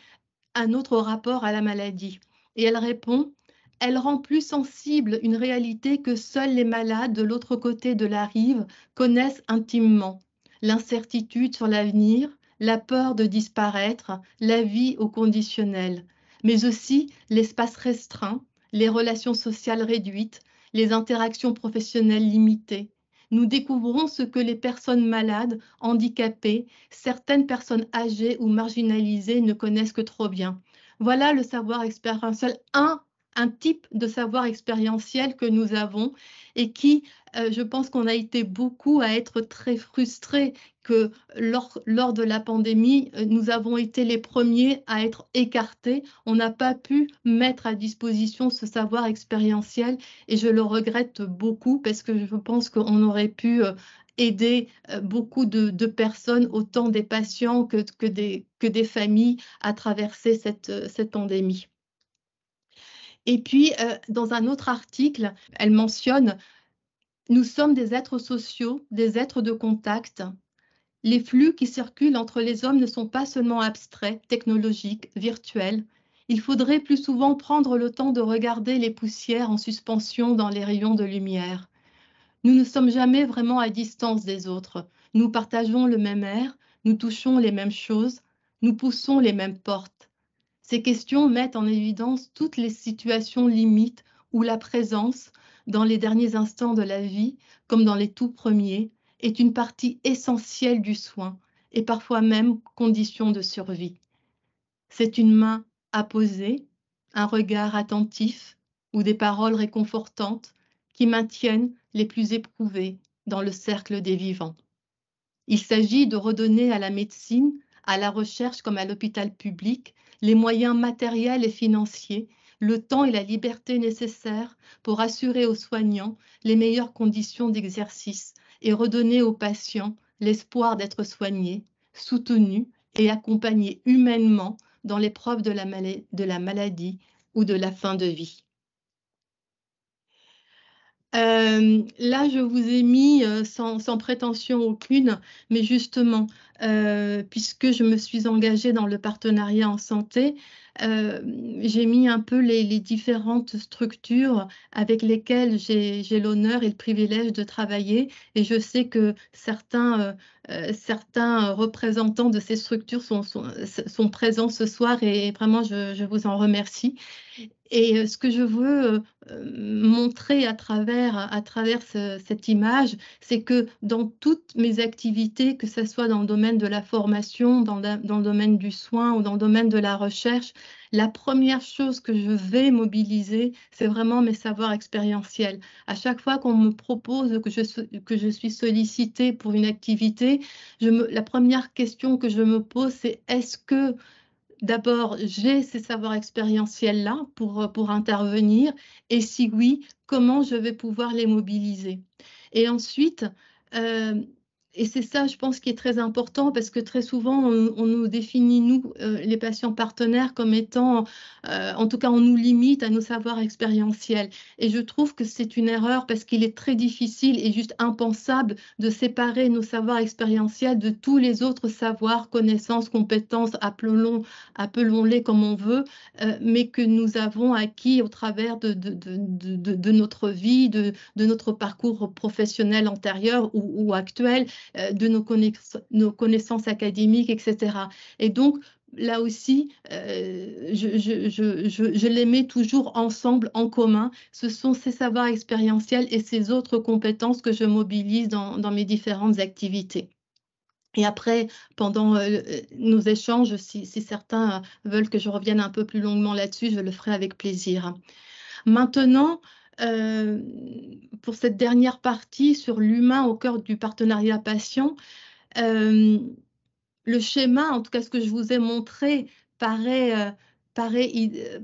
un autre rapport à la maladie? Et elle répond, elle rend plus sensible une réalité que seuls les malades de l'autre côté de la rive connaissent intimement. L'incertitude sur l'avenir, la peur de disparaître, la vie au conditionnel, mais aussi l'espace restreint, les relations sociales réduites, les interactions professionnelles limitées. Nous découvrons ce que les personnes malades, handicapées, certaines personnes âgées ou marginalisées ne connaissent que trop bien. Voilà le savoir expérientiel, un type de savoir expérientiel que nous avons et qui, je pense qu'on a été beaucoup à être très frustrés que lors de la pandémie, nous avons été les premiers à être écartés. On n'a pas pu mettre à disposition ce savoir expérientiel et je le regrette beaucoup parce que je pense qu'on aurait pu aider beaucoup de personnes, autant des patients que des familles à traverser cette pandémie. Et puis, dans un autre article, elle mentionne « Nous sommes des êtres sociaux, des êtres de contact. Les flux qui circulent entre les hommes ne sont pas seulement abstraits, technologiques, virtuels. Il faudrait plus souvent prendre le temps de regarder les poussières en suspension dans les rayons de lumière. Nous ne sommes jamais vraiment à distance des autres. Nous partageons le même air, nous touchons les mêmes choses, nous poussons les mêmes portes. Ces questions mettent en évidence toutes les situations limites où la présence, dans les derniers instants de la vie, comme dans les tout premiers, est une partie essentielle du soin et parfois même condition de survie. C'est une main à poser, un regard attentif ou des paroles réconfortantes qui maintiennent les plus éprouvés dans le cercle des vivants. Il s'agit de redonner à la médecine, à la recherche comme à l'hôpital public, les moyens matériels et financiers, le temps et la liberté nécessaires pour assurer aux soignants les meilleures conditions d'exercice et redonner aux patients l'espoir d'être soignés, soutenus et accompagnés humainement dans l'épreuve de la maladie ou de la fin de vie. Là, je vous ai mis, sans prétention aucune, mais justement, puisque je me suis engagée dans le partenariat en santé, j'ai mis un peu les différentes structures avec lesquelles j'ai l'honneur et le privilège de travailler et je sais que certains représentants de ces structures sont présents ce soir et vraiment je vous en remercie. Et ce que je veux montrer à travers cette image, c'est que dans toutes mes activités, que ce soit dans le domaine de la formation, dans le domaine du soin ou dans le domaine de la recherche, la première chose que je vais mobiliser, c'est vraiment mes savoirs expérientiels. À chaque fois qu'on me propose que je suis sollicitée pour une activité, la première question que je me pose, c'est est-ce que d'abord, j'ai ces savoirs expérientiels-là pour intervenir et si oui, comment je vais pouvoir les mobiliser? Et ensuite, euh, et c'est ça, je pense, qui est très important parce que très souvent, on nous définit, nous, les patients partenaires, comme étant, en tout cas, on nous limite à nos savoirs expérientiels. Et je trouve que c'est une erreur parce qu'il est très difficile et juste impensable de séparer nos savoirs expérientiels de tous les autres savoirs, connaissances, compétences, appelons-les comme on veut, mais que nous avons acquis au travers de notre vie, de notre parcours professionnel antérieur ou actuel, de nos connaissances académiques, etc. Et donc, là aussi, je les mets toujours ensemble, en commun. Ce sont ces savoirs expérientiels et ces autres compétences que je mobilise dans mes différentes activités. Et après, pendant nos échanges, si certains veulent que je revienne un peu plus longuement là-dessus, je le ferai avec plaisir. Maintenant, pour cette dernière partie sur l'humain au cœur du partenariat patient, le schéma, en tout cas ce que je vous ai montré, paraît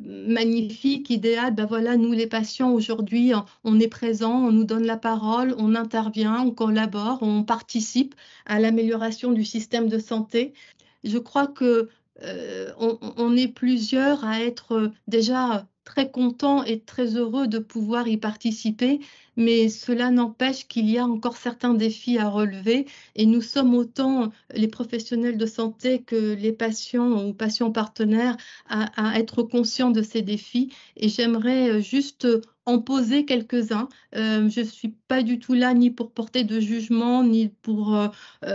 magnifique, idéal. Ben voilà, nous les patients aujourd'hui, on est présents, on nous donne la parole, on intervient, on collabore, on participe à l'amélioration du système de santé. Je crois que on est plusieurs à être déjà très contents et très heureux de pouvoir y participer, mais cela n'empêche qu'il y a encore certains défis à relever et nous sommes autant les professionnels de santé que les patients ou patients partenaires à être conscients de ces défis et j'aimerais juste en poser quelques-uns. Je ne suis pas du tout là ni pour porter de jugement, ni pour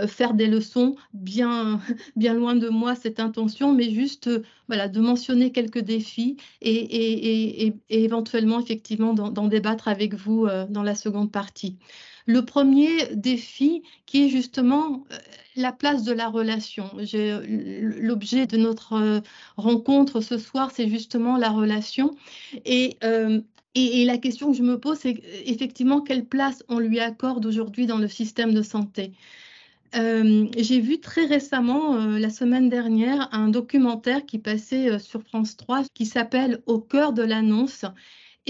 faire des leçons, bien, bien loin de moi cette intention, mais juste voilà, de mentionner quelques défis et éventuellement effectivement d'en débattre avec vous dans la seconde partie. Le premier défi qui est justement la place de la relation. L'objet de notre rencontre ce soir, c'est justement la relation. Et, et la question que je me pose, c'est effectivement quelle place on lui accorde aujourd'hui dans le système de santé. J'ai vu très récemment, la semaine dernière, un documentaire qui passait sur France 3 qui s'appelle Au cœur de l'annonce.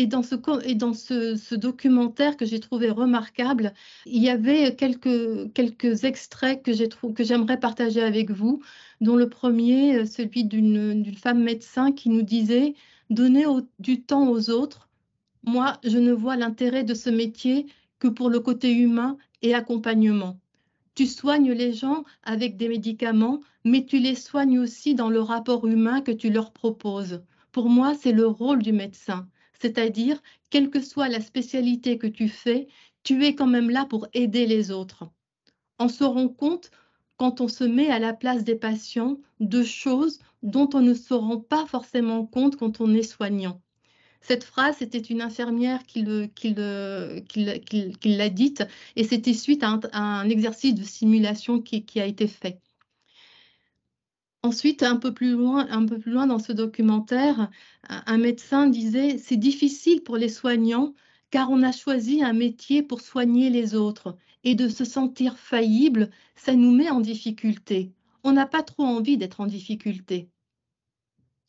Et dans ce documentaire que j'ai trouvé remarquable, il y avait quelques extraits que j'aimerais partager avec vous, dont le premier, celui d'une femme médecin qui nous disait « Donner du temps aux autres, moi, je ne vois l'intérêt de ce métier que pour le côté humain et accompagnement. Tu soignes les gens avec des médicaments, mais tu les soignes aussi dans le rapport humain que tu leur proposes. Pour moi, c'est le rôle du médecin. C'est-à-dire, quelle que soit la spécialité que tu fais, tu es quand même là pour aider les autres. On se rend compte, quand on se met à la place des patients, de choses dont on ne se rend pas forcément compte quand on est soignant. Cette phrase, c'était une infirmière qui l'a dite, et c'était suite à un exercice de simulation qui a été fait. Ensuite, un peu plus loin dans ce documentaire, un médecin disait « C'est difficile pour les soignants car on a choisi un métier pour soigner les autres et de se sentir faillible, ça nous met en difficulté. On n'a pas trop envie d'être en difficulté. »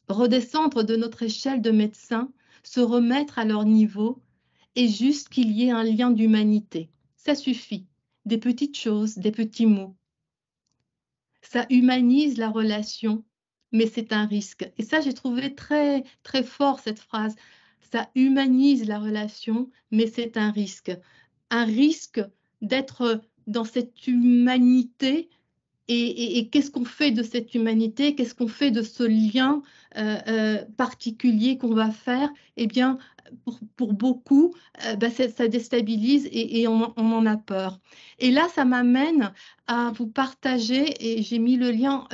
Redescendre de notre échelle de médecins, se remettre à leur niveau et juste qu'il y ait un lien d'humanité. Ça suffit. Des petites choses, des petits mots. Ça humanise la relation, mais c'est un risque. Et ça, j'ai trouvé très, très fort cette phrase. Ça humanise la relation, mais c'est un risque. Un risque d'être dans cette humanité. Et qu'est-ce qu'on fait de cette humanité? Qu'est-ce qu'on fait de ce lien particulier qu'on va faire? Eh bien, pour beaucoup, ça déstabilise et on en a peur. Et là, ça m'amène à vous partager, et j'ai mis le lien,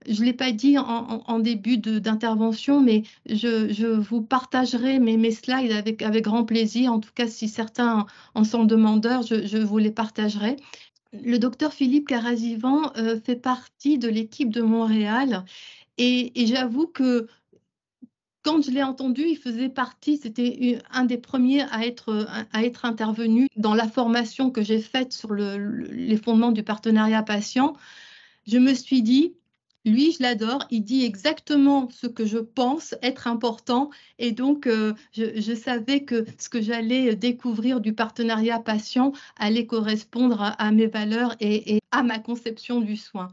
je ne l'ai pas dit en début d'intervention, mais je vous partagerai mes slides avec grand plaisir. En tout cas, si certains en sont demandeurs, je vous les partagerai. Le docteur Philippe Carazivan fait partie de l'équipe de Montréal et j'avoue que quand je l'ai entendu, il faisait partie, c'était un des premiers à être intervenu dans la formation que j'ai faite sur les fondements du partenariat patient. Je me suis dit, lui, je l'adore, il dit exactement ce que je pense être important et donc je savais que ce que j'allais découvrir du partenariat patient allait correspondre à mes valeurs et à ma conception du soin.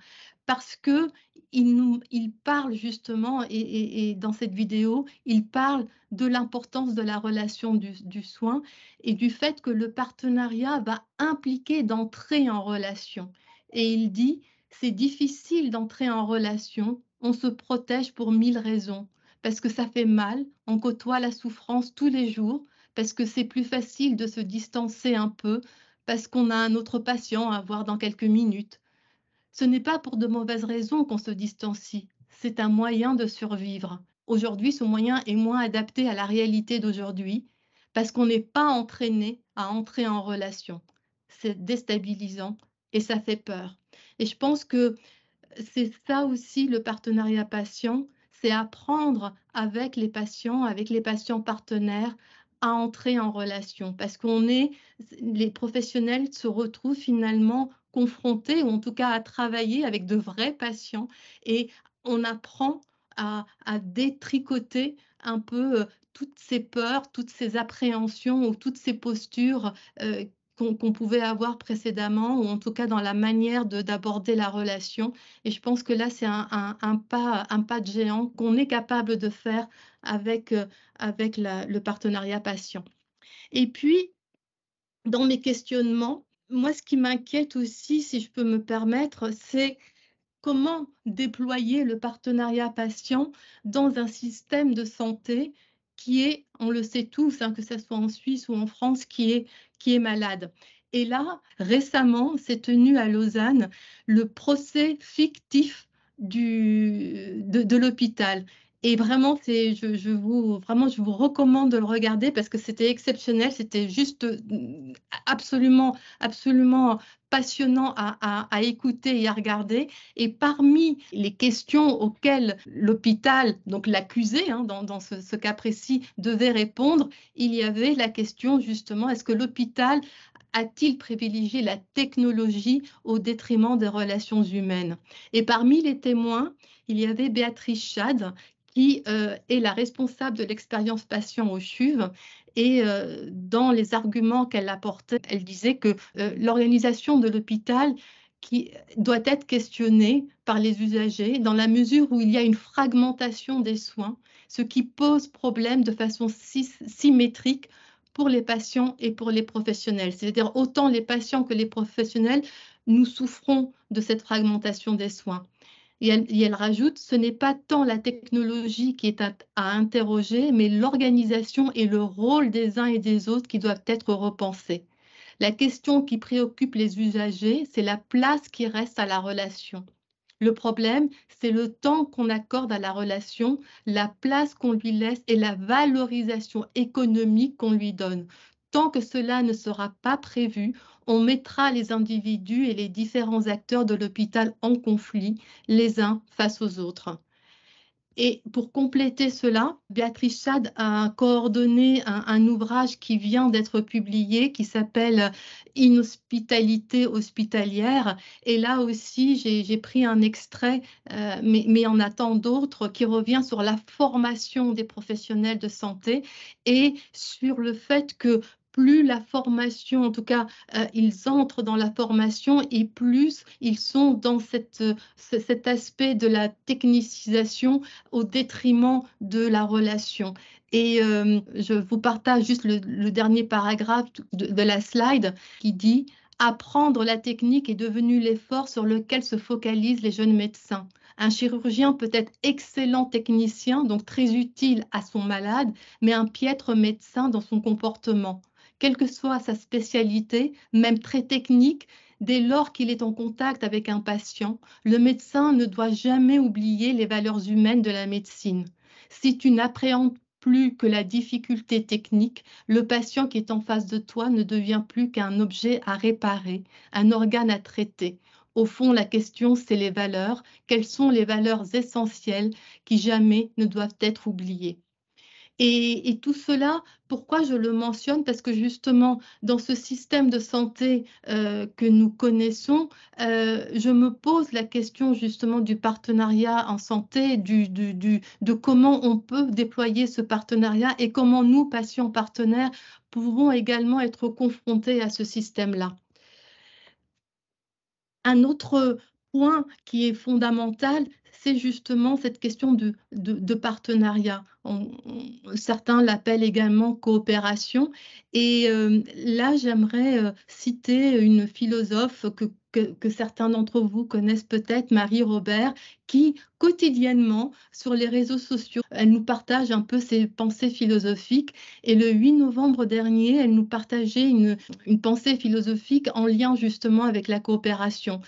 Parce que il parle justement, et dans cette vidéo, il parle de l'importance de la relation du soin et du fait que le partenariat va impliquer d'entrer en relation. Et il dit, c'est difficile d'entrer en relation, on se protège pour 1000 raisons, parce que ça fait mal, on côtoie la souffrance tous les jours, parce que c'est plus facile de se distancer un peu, parce qu'on a un autre patient à voir dans quelques minutes. Ce n'est pas pour de mauvaises raisons qu'on se distancie, c'est un moyen de survivre. Aujourd'hui, ce moyen est moins adapté à la réalité d'aujourd'hui, parce qu'on n'est pas entraîné à entrer en relation. C'est déstabilisant et ça fait peur. Et je pense que c'est ça aussi le partenariat patient, c'est apprendre avec les patients partenaires, à entrer en relation. Parce les professionnels se retrouvent finalement confrontés, ou en tout cas à travailler avec de vrais patients, et on apprend à détricoter un peu toutes ces peurs, toutes ces appréhensions ou toutes ces postures qu'on pouvait avoir précédemment, ou en tout cas dans la manière d'aborder la relation. Et je pense que là, c'est un pas de géant qu'on est capable de faire avec le partenariat patient. Et puis, dans mes questionnements, moi, ce qui m'inquiète aussi, si je peux me permettre, c'est comment déployer le partenariat patient dans un système de santé qui est, on le sait tous, hein, que ce soit en Suisse ou en France, qui est malade. Et là, récemment, s'est tenu à Lausanne le procès fictif de l'hôpital. Et vraiment, je vous recommande de le regarder parce que c'était exceptionnel, c'était juste absolument, absolument passionnant à écouter et à regarder. Et parmi les questions auxquelles l'hôpital, donc l'accusé, hein, dans ce cas précis, devait répondre, il y avait la question justement, est-ce que l'hôpital a-t-il privilégié la technologie au détriment des relations humaines? Et parmi les témoins, il y avait Béatrice Schad, qui est la responsable de l'expérience patient au CHUV. Et dans les arguments qu'elle apportait, elle disait que l'organisation de l'hôpital qui doit être questionnée par les usagers dans la mesure où il y a une fragmentation des soins, ce qui pose problème de façon symétrique pour les patients et pour les professionnels. C'est-à-dire autant les patients que les professionnels, nous souffrons de cette fragmentation des soins. Et elle rajoute, ce n'est pas tant la technologie qui est à interroger, mais l'organisation et le rôle des uns et des autres qui doivent être repensés. La question qui préoccupe les usagers, c'est la place qui reste à la relation. Le problème, c'est le temps qu'on accorde à la relation, la place qu'on lui laisse et la valorisation économique qu'on lui donne. Tant que cela ne sera pas prévu, on mettra les individus et les différents acteurs de l'hôpital en conflit, les uns face aux autres. Et pour compléter cela, Béatrice Schad a coordonné un ouvrage qui vient d'être publié qui s'appelle Inhospitalité hospitalière. Et là aussi, j'ai pris un extrait, mais il y en a tant d'autres, qui revient sur la formation des professionnels de santé et sur le fait que plus la formation, en tout cas, ils entrent dans la formation et plus ils sont dans cet aspect de la technicisation au détriment de la relation. Et je vous partage juste le dernier paragraphe de la slide qui dit « Apprendre la technique est devenu l'effort sur lequel se focalisent les jeunes médecins. Un chirurgien peut être excellent technicien, donc très utile à son malade, mais un piètre médecin dans son comportement. Quelle que soit sa spécialité, même très technique, dès lors qu'il est en contact avec un patient, le médecin ne doit jamais oublier les valeurs humaines de la médecine. Si tu n'appréhendes plus que la difficulté technique, le patient qui est en face de toi ne devient plus qu'un objet à réparer, un organe à traiter. Au fond, la question, c'est les valeurs. Quelles sont les valeurs essentielles qui jamais ne doivent être oubliées ? Et tout cela, pourquoi je le mentionne? Parce que justement, dans ce système de santé que nous connaissons, je me pose la question justement du partenariat en santé, de comment on peut déployer ce partenariat et comment nous, patients partenaires, pouvons également être confrontés à ce système-là. Un autre point qui est fondamental, c'est justement cette question de partenariat. Certains l'appellent également coopération. Et là, j'aimerais citer une philosophe que certains d'entre vous connaissent peut-être, Marie Robert, qui quotidiennement, sur les réseaux sociaux, elle nous partage un peu ses pensées philosophiques. Et le 8 novembre dernier, elle nous partageait une pensée philosophique en lien justement avec la coopération.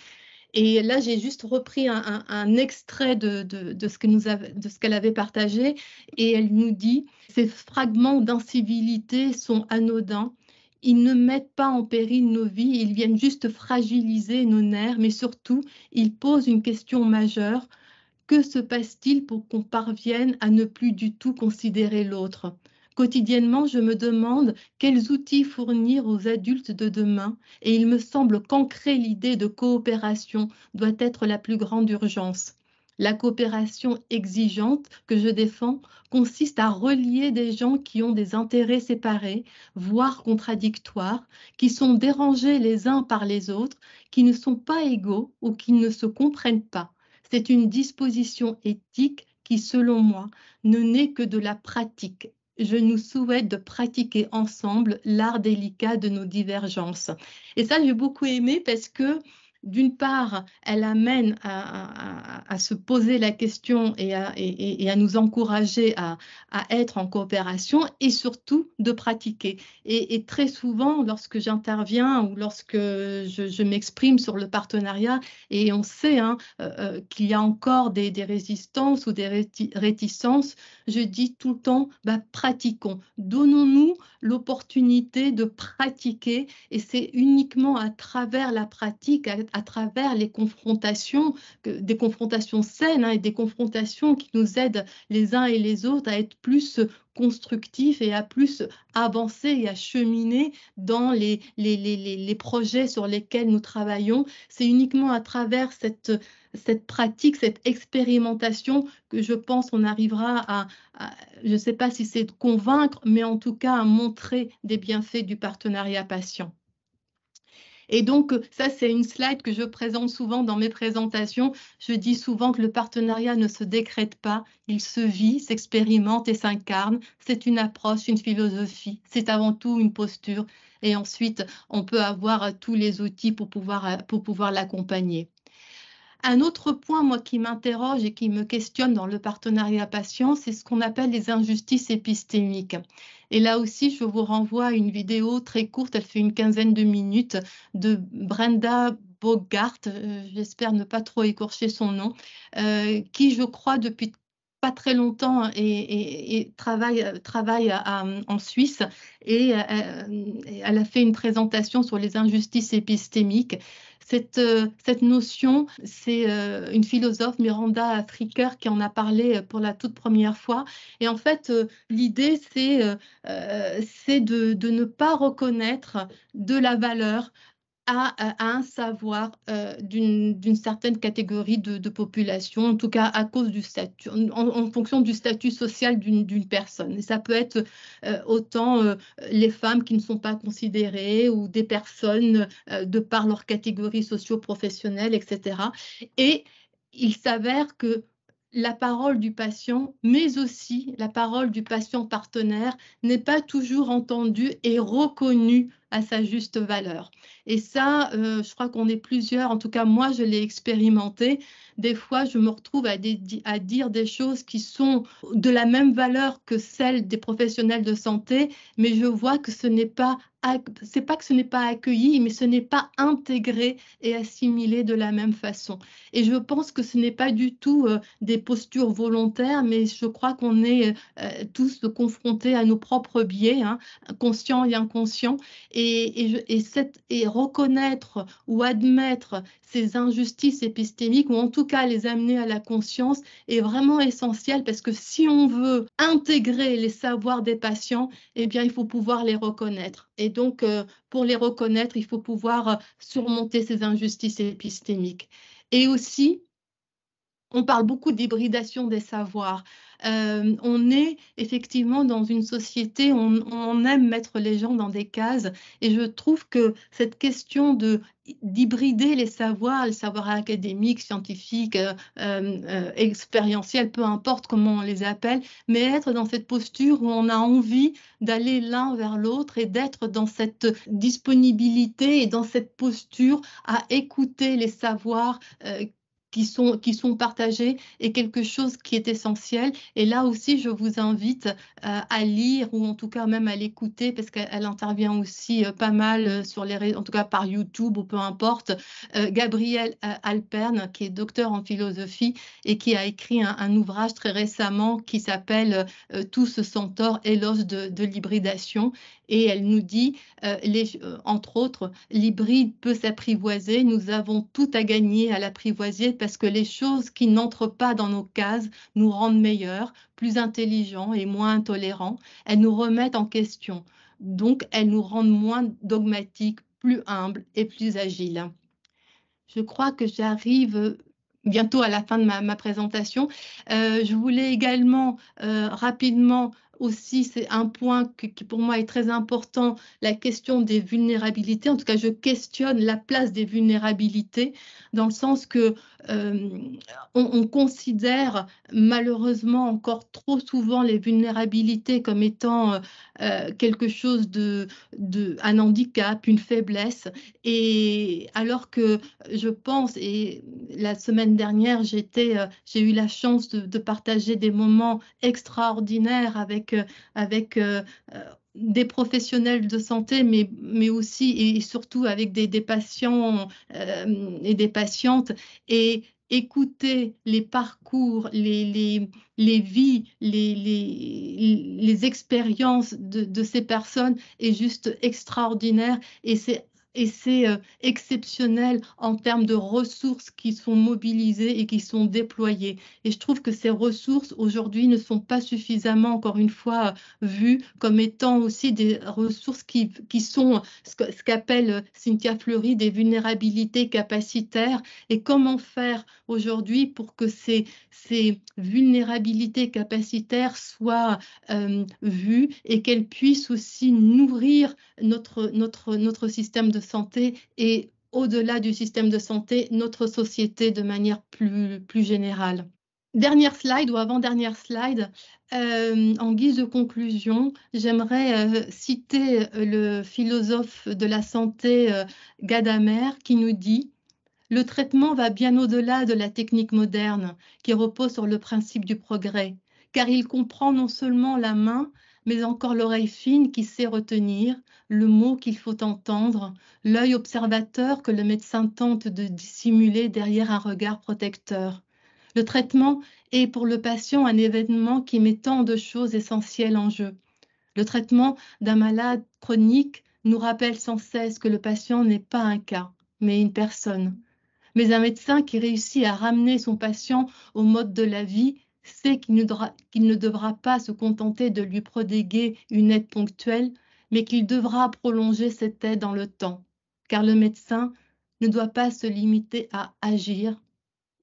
Et là, j'ai juste repris un extrait de ce qu'elle avait partagé et elle nous dit « Ces fragments d'incivilité sont anodins. Ils ne mettent pas en péril nos vies, ils viennent juste fragiliser nos nerfs, mais surtout, ils posent une question majeure. Que se passe-t-il pour qu'on parvienne à ne plus du tout considérer l'autre ? Quotidiennement, je me demande quels outils fournir aux adultes de demain et il me semble qu'ancrer l'idée de coopération doit être la plus grande urgence. La coopération exigeante que je défends consiste à relier des gens qui ont des intérêts séparés, voire contradictoires, qui sont dérangés les uns par les autres, qui ne sont pas égaux ou qui ne se comprennent pas. C'est une disposition éthique qui, selon moi, ne naît que de la pratique. Je nous souhaite de pratiquer ensemble l'art délicat de nos divergences. » Et ça, j'ai beaucoup aimé parce que d'une part, elle amène à se poser la question et à nous encourager à être en coopération et surtout de pratiquer. Et très souvent, lorsque j'interviens ou lorsque je m'exprime sur le partenariat, et on sait qu'il y a encore des résistances ou des réticences, je dis tout le temps, bah, pratiquons. Donnons-nous l'opportunité de pratiquer, et c'est uniquement à travers la pratique, à travers les confrontations, des confrontations saines et des confrontations qui nous aident les uns et les autres à être plus constructifs et à plus avancer et à cheminer dans les projets sur lesquels nous travaillons. C'est uniquement à travers cette pratique, cette expérimentation que je pense on arrivera je ne sais pas si c'est de convaincre, mais en tout cas à montrer des bienfaits du partenariat patient. Et donc, ça, c'est une slide que je présente souvent dans mes présentations. Je dis souvent que le partenariat ne se décrète pas, il se vit, s'expérimente et s'incarne. C'est une approche, une philosophie, c'est avant tout une posture. Et ensuite, on peut avoir tous les outils pour pouvoir l'accompagner. Un autre point, moi, qui m'interroge et qui me questionne dans le partenariat patient, c'est ce qu'on appelle les injustices épistémiques. Et là aussi, je vous renvoie à une vidéo très courte, elle fait une quinzaine de minutes, de Brenda Bogart, j'espère ne pas trop écorcher son nom, qui, je crois, depuis pas très longtemps et travaille en Suisse, et elle a fait une présentation sur les injustices épistémiques. Cette notion, c'est une philosophe, Miranda Fricker, qui en a parlé pour la toute première fois. Et en fait, l'idée, c'est de ne pas reconnaître de la valeur à un savoir d'une certaine catégorie de population, en tout cas à cause du statut, en fonction du statut social d'une personne. Et ça peut être autant les femmes qui ne sont pas considérées ou des personnes de par leur catégorie socio-professionnelle, etc. Et il s'avère que la parole du patient, mais aussi la parole du patient partenaire, n'est pas toujours entendue et reconnue à sa juste valeur. Et ça, je crois qu'on est plusieurs, en tout cas moi je l'ai expérimenté. Des fois, je me retrouve à dire des choses qui sont de la même valeur que celles des professionnels de santé, mais je vois que c'est pas que ce n'est pas accueilli, mais ce n'est pas intégré et assimilé de la même façon. Et je pense que ce n'est pas du tout des postures volontaires, mais je crois qu'on est tous confrontés à nos propres biais, conscients et inconscients, et reconnaître ou admettre ces injustices épistémiques, ou en tout cas les amener à la conscience, est vraiment essentiel, parce que si on veut intégrer les savoirs des patients, eh bien, il faut pouvoir les reconnaître. Et donc, pour les reconnaître, il faut pouvoir surmonter ces injustices épistémiques. Et aussi, on parle beaucoup d'hybridation des savoirs. On est effectivement dans une société où on aime mettre les gens dans des cases, et je trouve que cette question d'hybrider les savoirs académiques, scientifiques, expérientiels, peu importe comment on les appelle, mais être dans cette posture où on a envie d'aller l'un vers l'autre et d'être dans cette disponibilité et dans cette posture à écouter les savoirs qui sont partagés, est quelque chose qui est essentiel. Et là aussi, je vous invite à lire, ou en tout cas même à l'écouter, parce qu'elle intervient aussi pas mal sur en tout cas par YouTube ou peu importe, Gabrielle Alpern, qui est docteur en philosophie et qui a écrit un ouvrage très récemment qui s'appelle Tous sans tort, éloge de l'hybridation. Et elle nous dit, entre autres, l'hybride peut s'apprivoiser, nous avons tout à gagner à l'apprivoiser, parce que les choses qui n'entrent pas dans nos cases nous rendent meilleurs, plus intelligents et moins intolérants. Elles nous remettent en question, donc elles nous rendent moins dogmatiques, plus humbles et plus agiles. Je crois que j'arrive bientôt à la fin de ma présentation. Je voulais également rapidement aussi, c'est un point qui pour moi est très important, la question des vulnérabilités. En tout cas, je questionne la place des vulnérabilités, dans le sens que on considère malheureusement encore trop souvent les vulnérabilités comme étant quelque chose un handicap, une faiblesse. Et alors que je pense, et la semaine dernière, j'ai eu la chance de partager des moments extraordinaires avec des professionnels de santé, mais aussi et surtout avec des patients et des patientes, et écouter les parcours, les vies, les expériences de ces personnes est juste extraordinaire, et c'est exceptionnel en termes de ressources qui sont mobilisées et qui sont déployées. Et je trouve que ces ressources aujourd'hui ne sont pas suffisamment, encore une fois, vues comme étant aussi des ressources qui sont ce qu'appelle Cynthia Fleury des vulnérabilités capacitaires. Et comment faire aujourd'hui pour que ces vulnérabilités capacitaires soient vues et qu'elles puissent aussi nourrir notre système de santé et, au-delà du système de santé, notre société de manière plus générale. Dernière slide ou avant-dernière slide, en guise de conclusion, j'aimerais citer le philosophe de la santé Gadamer qui nous dit: le traitement va bien au-delà de la technique moderne qui repose sur le principe du progrès, car il comprend non seulement la main, mais encore l'oreille fine qui sait retenir, le mot qu'il faut entendre, l'œil observateur que le médecin tente de dissimuler derrière un regard protecteur. Le traitement est pour le patient un événement qui met tant de choses essentielles en jeu. Le traitement d'un malade chronique nous rappelle sans cesse que le patient n'est pas un cas, mais une personne. Mais un médecin qui réussit à ramener son patient au mode de la vie sait qu'il ne devra pas se contenter de lui prodiguer une aide ponctuelle, mais qu'il devra prolonger cette aide dans le temps, car le médecin ne doit pas se limiter à agir,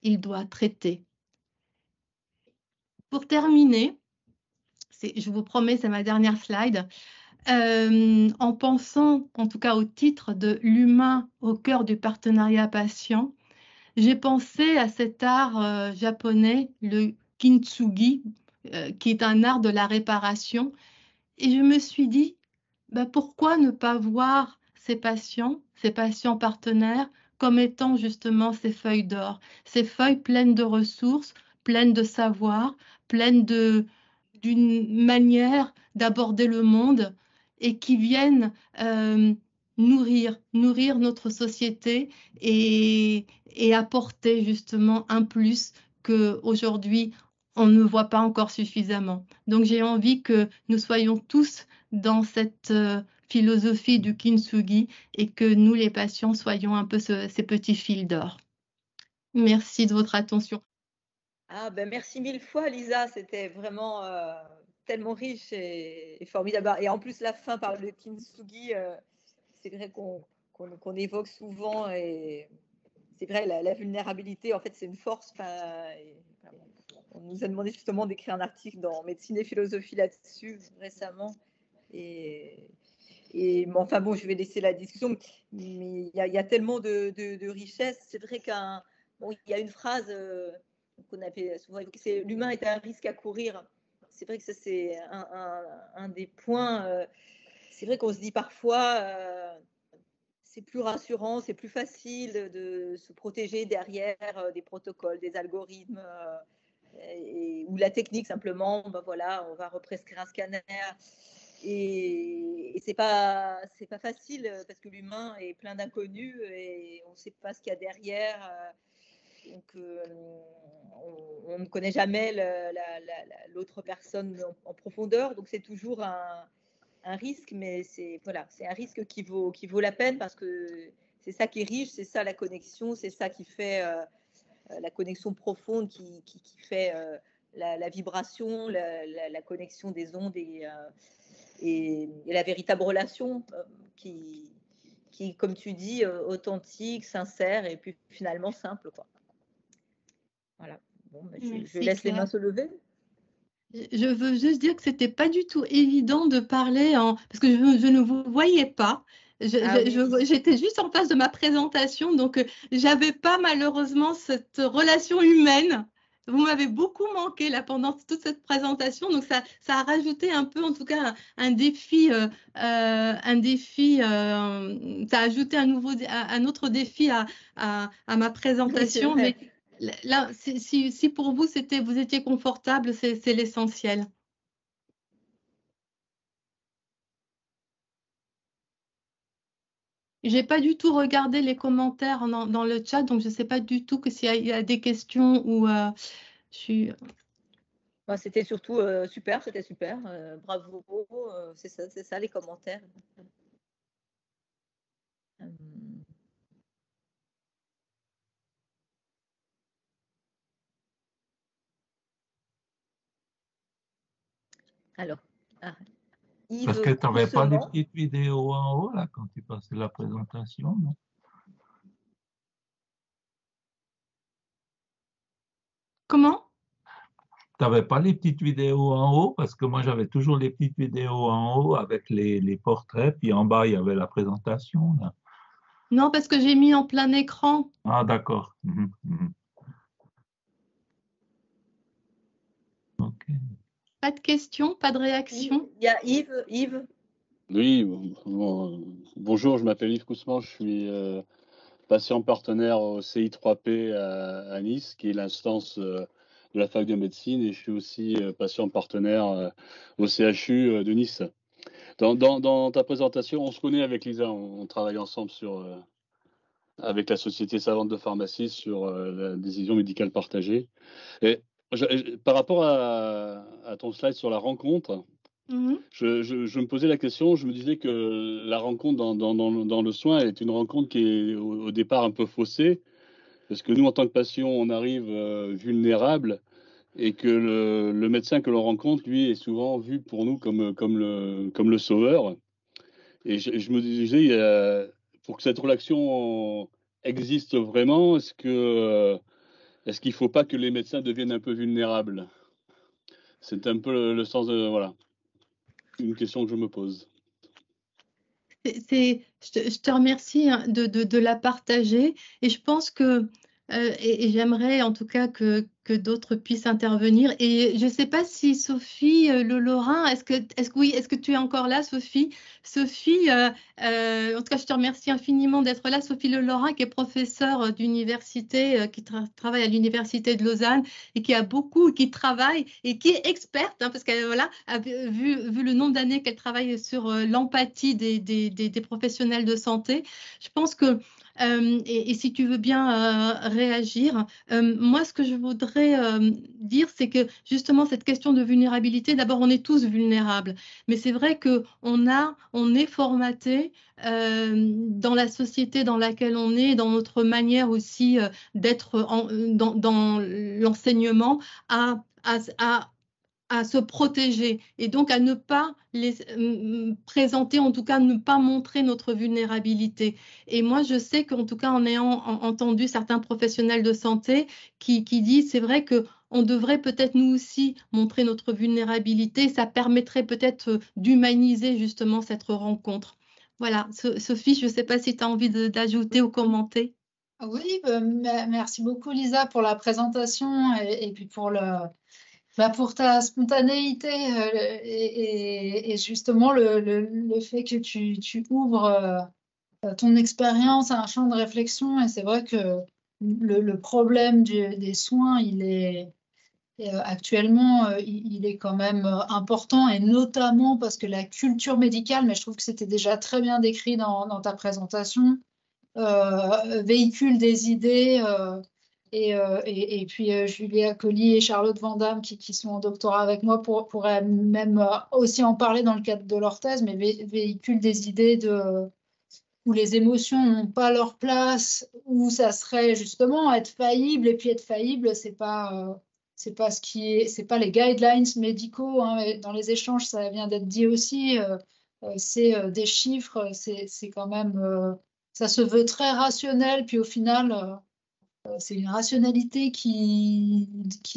il doit traiter. Pour terminer, je vous promets, c'est ma dernière slide, en pensant en tout cas au titre de l'humain au cœur du partenariat patient, j'ai pensé à cet art japonais, le kintsugi, qui est un art de la réparation. Et je me suis dit, pourquoi ne pas voir ces patients partenaires, comme étant justement ces feuilles d'or, ces feuilles pleines de ressources, pleines de savoir, pleines d'une manière d'aborder le monde, et qui viennent nourrir notre société et apporter justement un plus qu'aujourd'hui on ne voit pas encore suffisamment. Donc j'ai envie que nous soyons tous dans cette philosophie du kintsugi et que nous les patients soyons un peu ces petits fils d'or. Merci de votre attention. Ah ben merci mille fois Lisa, c'était vraiment tellement riche et formidable. Et en plus la fin par le kintsugi, c'est vrai qu'on évoque souvent, et c'est vrai la vulnérabilité en fait c'est une force. On nous a demandé justement d'écrire un article dans Médecine et Philosophie là-dessus récemment, et enfin bon, je vais laisser la discussion, mais il y a tellement de richesse. C'est vrai il y a une phrase qu'on avait souvent évoquée, c'est l'humain est un risque à courir. C'est vrai que ça c'est un des points. C'est vrai qu'on se dit parfois c'est plus rassurant, c'est plus facile de se protéger derrière des protocoles, des algorithmes, ou la technique simplement. Voilà, on va represcrire un scanner. Et c'est pas facile parce que l'humain est plein d'inconnus et on ne sait pas ce qu'il y a derrière. Donc on ne connaît jamais l'autre personne en profondeur. Donc c'est toujours un risque, mais c'est un risque qui vaut la peine, parce que c'est ça qui est riche, c'est ça la connexion, c'est ça qui fait la connexion profonde, qui fait la vibration, la connexion des ondes et la véritable relation qui, comme tu dis, authentique, sincère et puis finalement simple, quoi. Voilà. Bon, je laisse les mains se lever. Je veux juste dire que c'était pas du tout évident de parler parce que je ne vous voyais pas. J'étais juste en face de ma présentation, donc j'avais pas malheureusement cette relation humaine vous m'avez beaucoup manqué là pendant toute cette présentation, donc ça a rajouté un peu, en tout cas, un défi, ça a ajouté un autre défi à ma présentation. Oui, mais là, si pour vous vous étiez confortable, c'est l'essentiel. J'ai pas du tout regardé les commentaires dans le chat, donc je sais pas du tout s'il y a des questions ou je suis. C'était surtout super, c'était super. Bravo, c'est ça les commentaires. Alors, Yves Parce que tu n'avais pas les Coussemant. petites vidéos en haut, là, quand tu passais la présentation, non? Comment? Tu n'avais pas les petites vidéos en haut, parce que moi, j'avais toujours les petites vidéos en haut avec les portraits, puis en bas, il y avait la présentation, là. Non, parce que j'ai mis en plein écran. Ah, d'accord. Ok. Pas de questions, pas de réaction. Il y a Yves. Oui, bonjour, je m'appelle Yves Coussemant, je suis patient partenaire au CI3P à Nice, qui est l'instance de la fac de médecine, et je suis aussi patient partenaire au CHU de Nice. Dans ta présentation, on se connaît avec Lisa, on travaille ensemble avec la Société savante de pharmacie sur la décision médicale partagée. Et par rapport à ton slide sur la rencontre, je me posais la question, je me disais que la rencontre dans le soin est une rencontre qui est au départ un peu faussée, parce que nous, en tant que patient, on arrive vulnérable, et que le médecin que l'on rencontre, lui, est souvent vu pour nous comme le sauveur. Et je me disais, pour que cette relation existe vraiment, est-ce qu'il ne faut pas que les médecins deviennent un peu vulnérables? C'est un peu le sens de... Voilà, une question que je me pose. Je te remercie de la partager, et je pense que et j'aimerais en tout cas que d'autres puissent intervenir. Et je ne sais pas si Sophie Le Lorrain, est-ce que tu es encore là, Sophie? Sophie, en tout cas, je te remercie infiniment d'être là. Sophie Le Lorrain, qui est professeure d'université, qui travaille à l'université de Lausanne, et qui travaille et qui est experte, parce qu'elle a vu le nombre d'années qu'elle travaille sur l'empathie des professionnels de santé. Je pense que et si tu veux bien réagir, moi, ce que je voudrais dire, c'est que justement, cette question de vulnérabilité, d'abord, on est tous vulnérables, mais c'est vrai on est formaté dans la société dans laquelle on est, dans notre manière aussi d'être dans l'enseignement, à se protéger, et donc à ne pas les présenter, en tout cas ne pas montrer notre vulnérabilité. Et moi, je sais qu'en tout cas, en ayant entendu certains professionnels de santé qui disent, c'est vrai qu'on devrait peut-être nous aussi montrer notre vulnérabilité, ça permettrait peut-être d'humaniser justement cette rencontre. Voilà, Sophie, je ne sais pas si tu as envie d'ajouter ou commenter. Oui, merci beaucoup Lisa pour la présentation et puis pour ta spontanéité et justement le fait que tu ouvres ton expérience à un champ de réflexion. Et c'est vrai que le problème des soins, il est actuellement, il est quand même important, et notamment parce que la culture médicale, mais je trouve que c'était déjà très bien décrit dans ta présentation, véhicule des idées. Et puis Julia Colli et Charlotte Van Damme, qui sont en doctorat avec moi, pourraient même aussi en parler dans le cadre de leur thèse, mais véhicule des idées où les émotions n'ont pas leur place, où ça serait justement être faillible. Et puis être faillible, c'est pas les guidelines médicaux, hein. Dans les échanges, ça vient d'être dit aussi. C'est des chiffres, c'est quand même, ça se veut très rationnel, puis au final, c'est une rationalité qui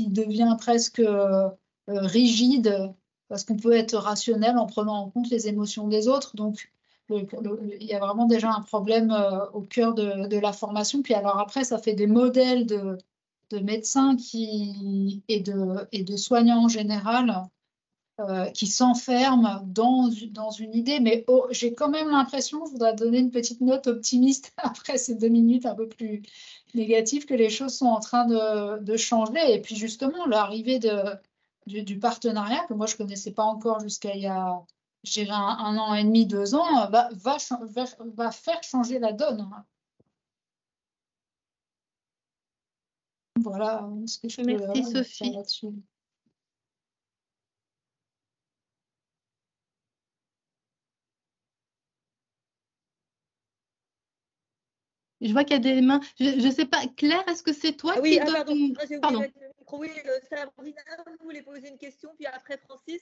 devient presque rigide, parce qu'on peut être rationnel en prenant en compte les émotions des autres. Donc, il y a vraiment déjà un problème au cœur de la formation. Puis alors après, ça fait des modèles médecins et de soignants en général qui s'enferment dans une idée. Mais j'ai quand même l'impression, je voudrais donner une petite note optimiste après ces 2 minutes un peu plus négatives, que les choses sont en train de changer. Et puis justement, l'arrivée du partenariat, que moi je ne connaissais pas encore jusqu'à il y a, je dirais, 1 an et demi, 2 ans, va faire changer la donne. Voilà ce que je peux Merci dire Sophie. là-dessus. Je vois qu'il y a des mains. Je ne sais pas, Claire, est-ce que c'est toi oui, qui pardon, donne... j'ai oublié Pardon. de mettre le micro. Oui, Sabrina, vous voulez poser une question, puis après Francis.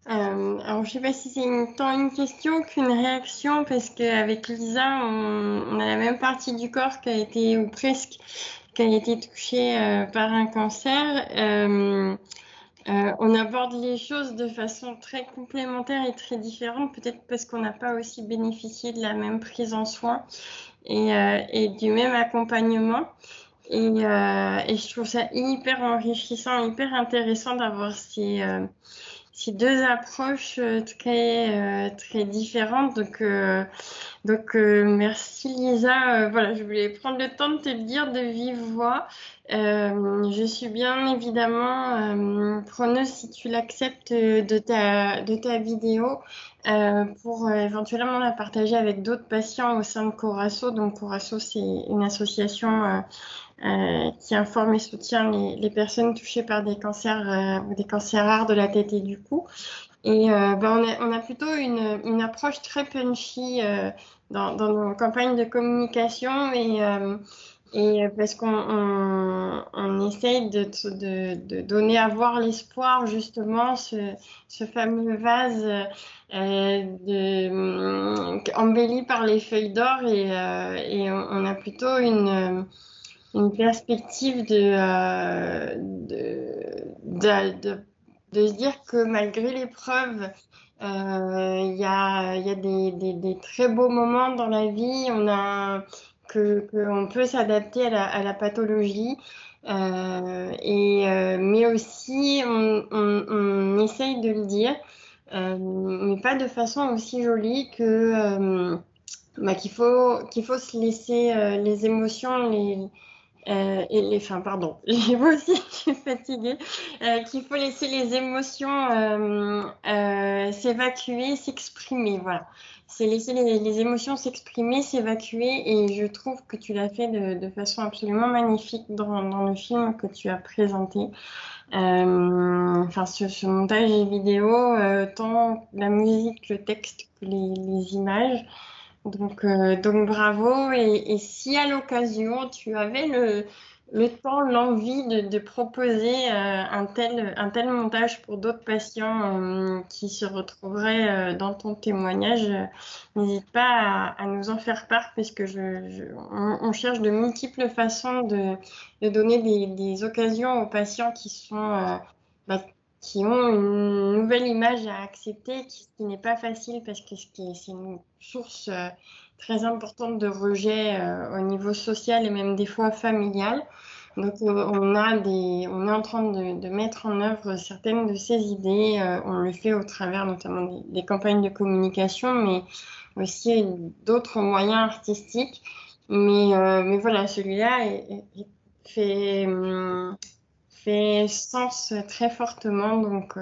Alors, je ne sais pas si c'est tant une question qu'une réaction, parce qu'avec Lisa, on a la même partie du corps qui a été, ou presque, qui a été touchée par un cancer. On aborde les choses de façon très complémentaire et très différente, peut-être parce qu'on n'a pas aussi bénéficié de la même prise en soin et du même accompagnement. Et je trouve ça hyper enrichissant, hyper intéressant d'avoir ces 2 approches très différentes. Donc merci Lisa. Voilà, je voulais prendre le temps de te le dire de vive voix. Je suis bien évidemment preneuse, si tu l'acceptes, de ta vidéo pour éventuellement la partager avec d'autres patients au sein de Corasso. Donc Corasso, c'est une association qui informe et soutient les personnes touchées par des cancers ou des cancers rares de la tête et du cou. Et on a plutôt une approche très punchy dans nos campagnes de communication et parce qu'on essaye de donner à voir l'espoir, justement, ce fameux vase embelli par les feuilles d'or, et on a plutôt une perspective de se dire que malgré l'épreuve, il y a des très beaux moments dans la vie. Qu'on peut s'adapter à la pathologie, mais aussi on essaye de le dire, mais pas de façon aussi jolie que qu'il faut se laisser les émotions, pardon, moi aussi je suis fatiguée, qu'il faut laisser les émotions s'évacuer, s'exprimer, voilà. C'est laisser les émotions s'exprimer, s'évacuer, et je trouve que tu l'as fait de façon absolument magnifique dans le film que tu as présenté. Ce montage vidéo, tant la musique, le texte que les images. Donc bravo, et si à l'occasion tu avais le temps, l'envie de proposer un tel montage pour d'autres patients qui se retrouveraient dans ton témoignage, n'hésite pas à nous en faire part, parce que on cherche de multiples façons de donner des occasions aux patients qui ont une nouvelle image à accepter, ce qui n'est pas facile, parce que c'est une source très importante de rejet au niveau social et même des fois familial. Donc on est en train de mettre en œuvre certaines de ces idées. On le fait au travers notamment des campagnes de communication, mais aussi d'autres moyens artistiques. Mais voilà, celui-là fait sens très fortement. Donc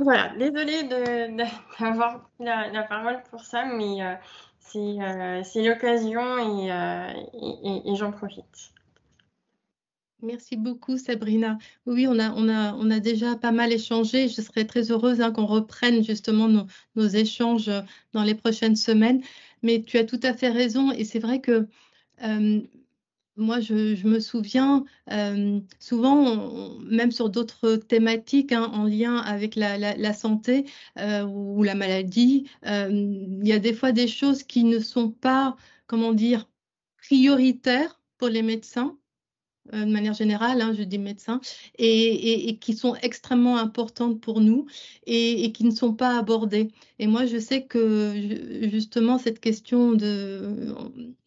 voilà, désolée d'avoir pris la parole pour ça, mais c'est l'occasion, et j'en profite. Merci beaucoup Sabrina. Oui, on a déjà pas mal échangé. Je serais très heureuse qu'on reprenne justement nos échanges dans les prochaines semaines. Mais tu as tout à fait raison, et c'est vrai que moi, je me souviens souvent, même sur d'autres thématiques en lien avec la santé ou la maladie, il y a des fois des choses qui ne sont pas, comment dire, prioritaires pour les médecins. De manière générale, je dis médecins, et qui sont extrêmement importantes pour nous et qui ne sont pas abordées. Et moi, je sais que justement, cette question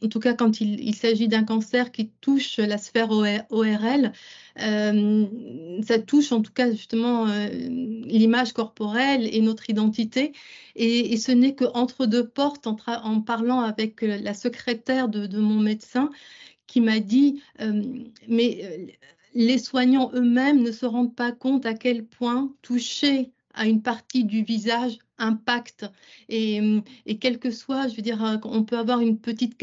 en tout cas quand il s'agit d'un cancer qui touche la sphère ORL, ça touche en tout cas justement l'image corporelle et notre identité. Et ce n'est qu'entre deux portes, en parlant avec la secrétaire de mon médecin, qui m'a dit mais les soignants eux-mêmes ne se rendent pas compte à quel point toucher à une partie du visage impacte. Et quel que soit, je veux dire, on peut avoir une petite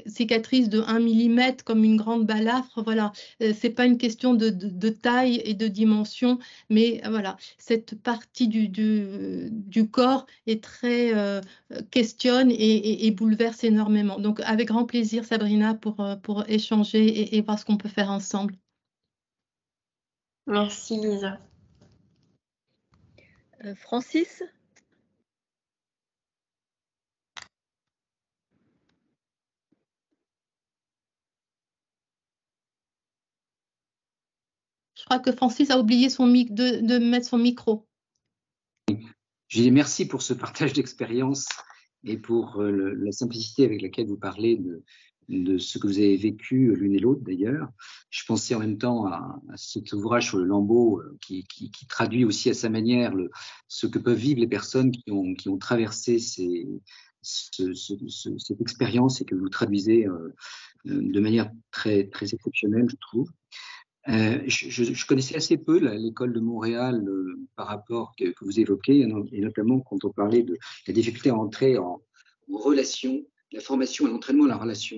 cicatrice de 1 mm comme une grande balafre, voilà. C'est pas une question de taille et de dimension, mais voilà, cette partie du corps est très questionne et bouleverse énormément. Donc, avec grand plaisir, Sabrina, pour échanger et voir ce qu'on peut faire ensemble. Merci, Lisa. Francis? Je crois que Francis a oublié de mettre son micro. Je dis merci pour ce partage d'expérience et pour la simplicité avec laquelle vous parlez de ce que vous avez vécu l'une et l'autre d'ailleurs. Je pensais en même temps à cet ouvrage sur le lambeau qui traduit aussi à sa manière ce que peuvent vivre les personnes qui ont traversé cette expérience et que vous traduisez de manière très, très exceptionnelle, je trouve. Je connaissais assez peu l'école de Montréal par rapport que vous évoquez, et notamment quand on parlait de la difficulté à entrer en relation, la formation et l'entraînement à la relation.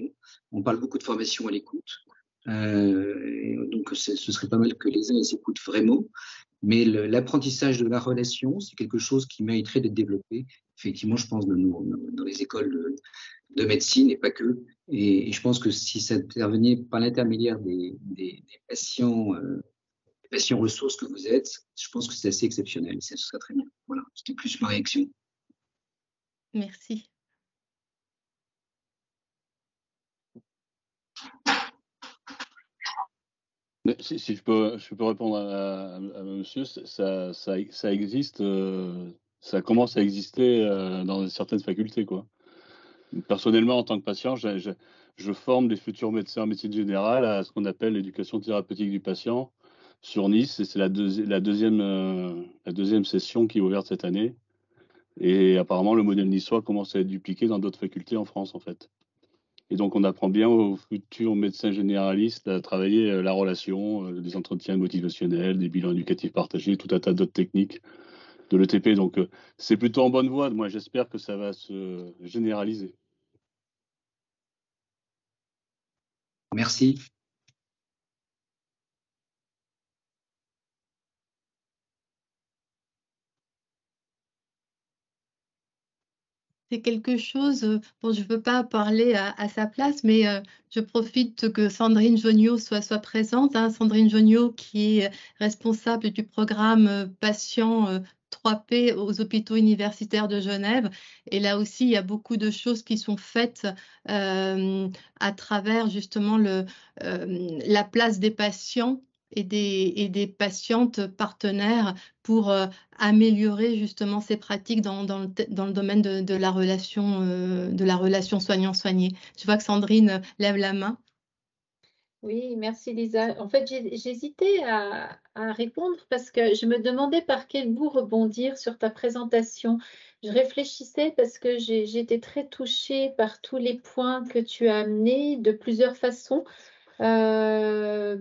On parle beaucoup de formation à l'écoute, donc ce serait pas mal que les uns s'écoutent vraiment, mais l'apprentissage de la relation, c'est quelque chose qui mériterait d'être développé, effectivement, je pense, dans les écoles de médecine et pas que. Et je pense que si ça intervenait par l'intermédiaire des patients ressources que vous êtes, je pense que c'est assez exceptionnel. Ce serait très bien. Voilà, c'était plus ma réaction. Merci. Mais si je peux répondre à monsieur, ça existe, ça commence à exister dans certaines facultés, quoi. Personnellement, en tant que patient, je forme des futurs médecins en médecine générale à ce qu'on appelle l'éducation thérapeutique du patient sur Nice, et c'est la deuxième session qui est ouverte cette année. Et apparemment, le modèle niçois commence à être dupliqué dans d'autres facultés en France, en fait. Et donc, on apprend bien aux futurs médecins généralistes à travailler la relation, des entretiens motivationnels, des bilans éducatifs partagés, tout un tas d'autres techniques de l'ETP. Donc, c'est plutôt en bonne voie. Moi, j'espère que ça va se généraliser. Merci. C'est quelque chose, bon, je ne veux pas parler à sa place, mais je profite que Sandrine Jonio soit présente. Hein. Sandrine Jonio, qui est responsable du programme patient 3P aux hôpitaux universitaires de Genève. Et là aussi, il y a beaucoup de choses qui sont faites à travers justement la place des patients et des patientes partenaires pour améliorer justement ces pratiques dans le domaine de la relation soignant-soigné. Je vois que Sandrine lève la main. Oui, merci Lisa. En fait, j'hésitais à répondre parce que je me demandais par quel bout rebondir sur ta présentation. Je réfléchissais parce que j'étais très touchée par tous les points que tu as amenés de plusieurs façons. Déjà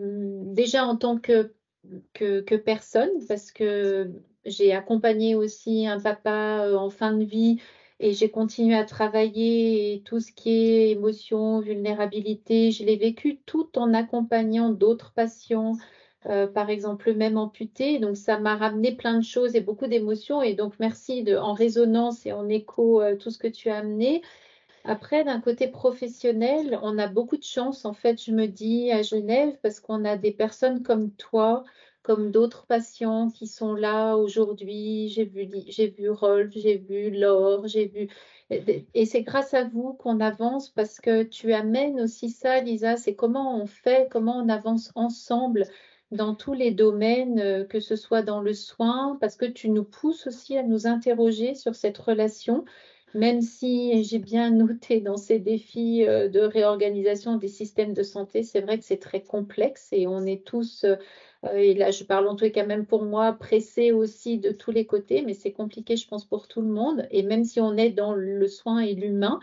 en tant que personne, parce que j'ai accompagné aussi un papa en fin de vie et j'ai continué à travailler, et tout ce qui est émotion, vulnérabilité, je l'ai vécu tout en accompagnant d'autres patients, par exemple même amputés. Donc ça m'a ramené plein de choses et beaucoup d'émotions, et donc merci en résonance et en écho tout ce que tu as amené. Après, d'un côté professionnel, on a beaucoup de chance, en fait, je me dis, à Genève, parce qu'on a des personnes comme toi, comme d'autres patients qui sont là aujourd'hui. J'ai vu Rolf, j'ai vu Laure, j'ai vu... Et c'est grâce à vous qu'on avance, parce que tu amènes aussi ça, Lisa, c'est comment on fait, comment on avance ensemble dans tous les domaines, que ce soit dans le soin, parce que tu nous pousses aussi à nous interroger sur cette relation. même si j'ai bien noté dans ces défis de réorganisation des systèmes de santé, c'est vrai que c'est très complexe et on est tous, et là je parle en tout cas même pour moi, pressés aussi de tous les côtés, mais c'est compliqué je pense pour tout le monde. Et même si on est dans le soin et l'humain,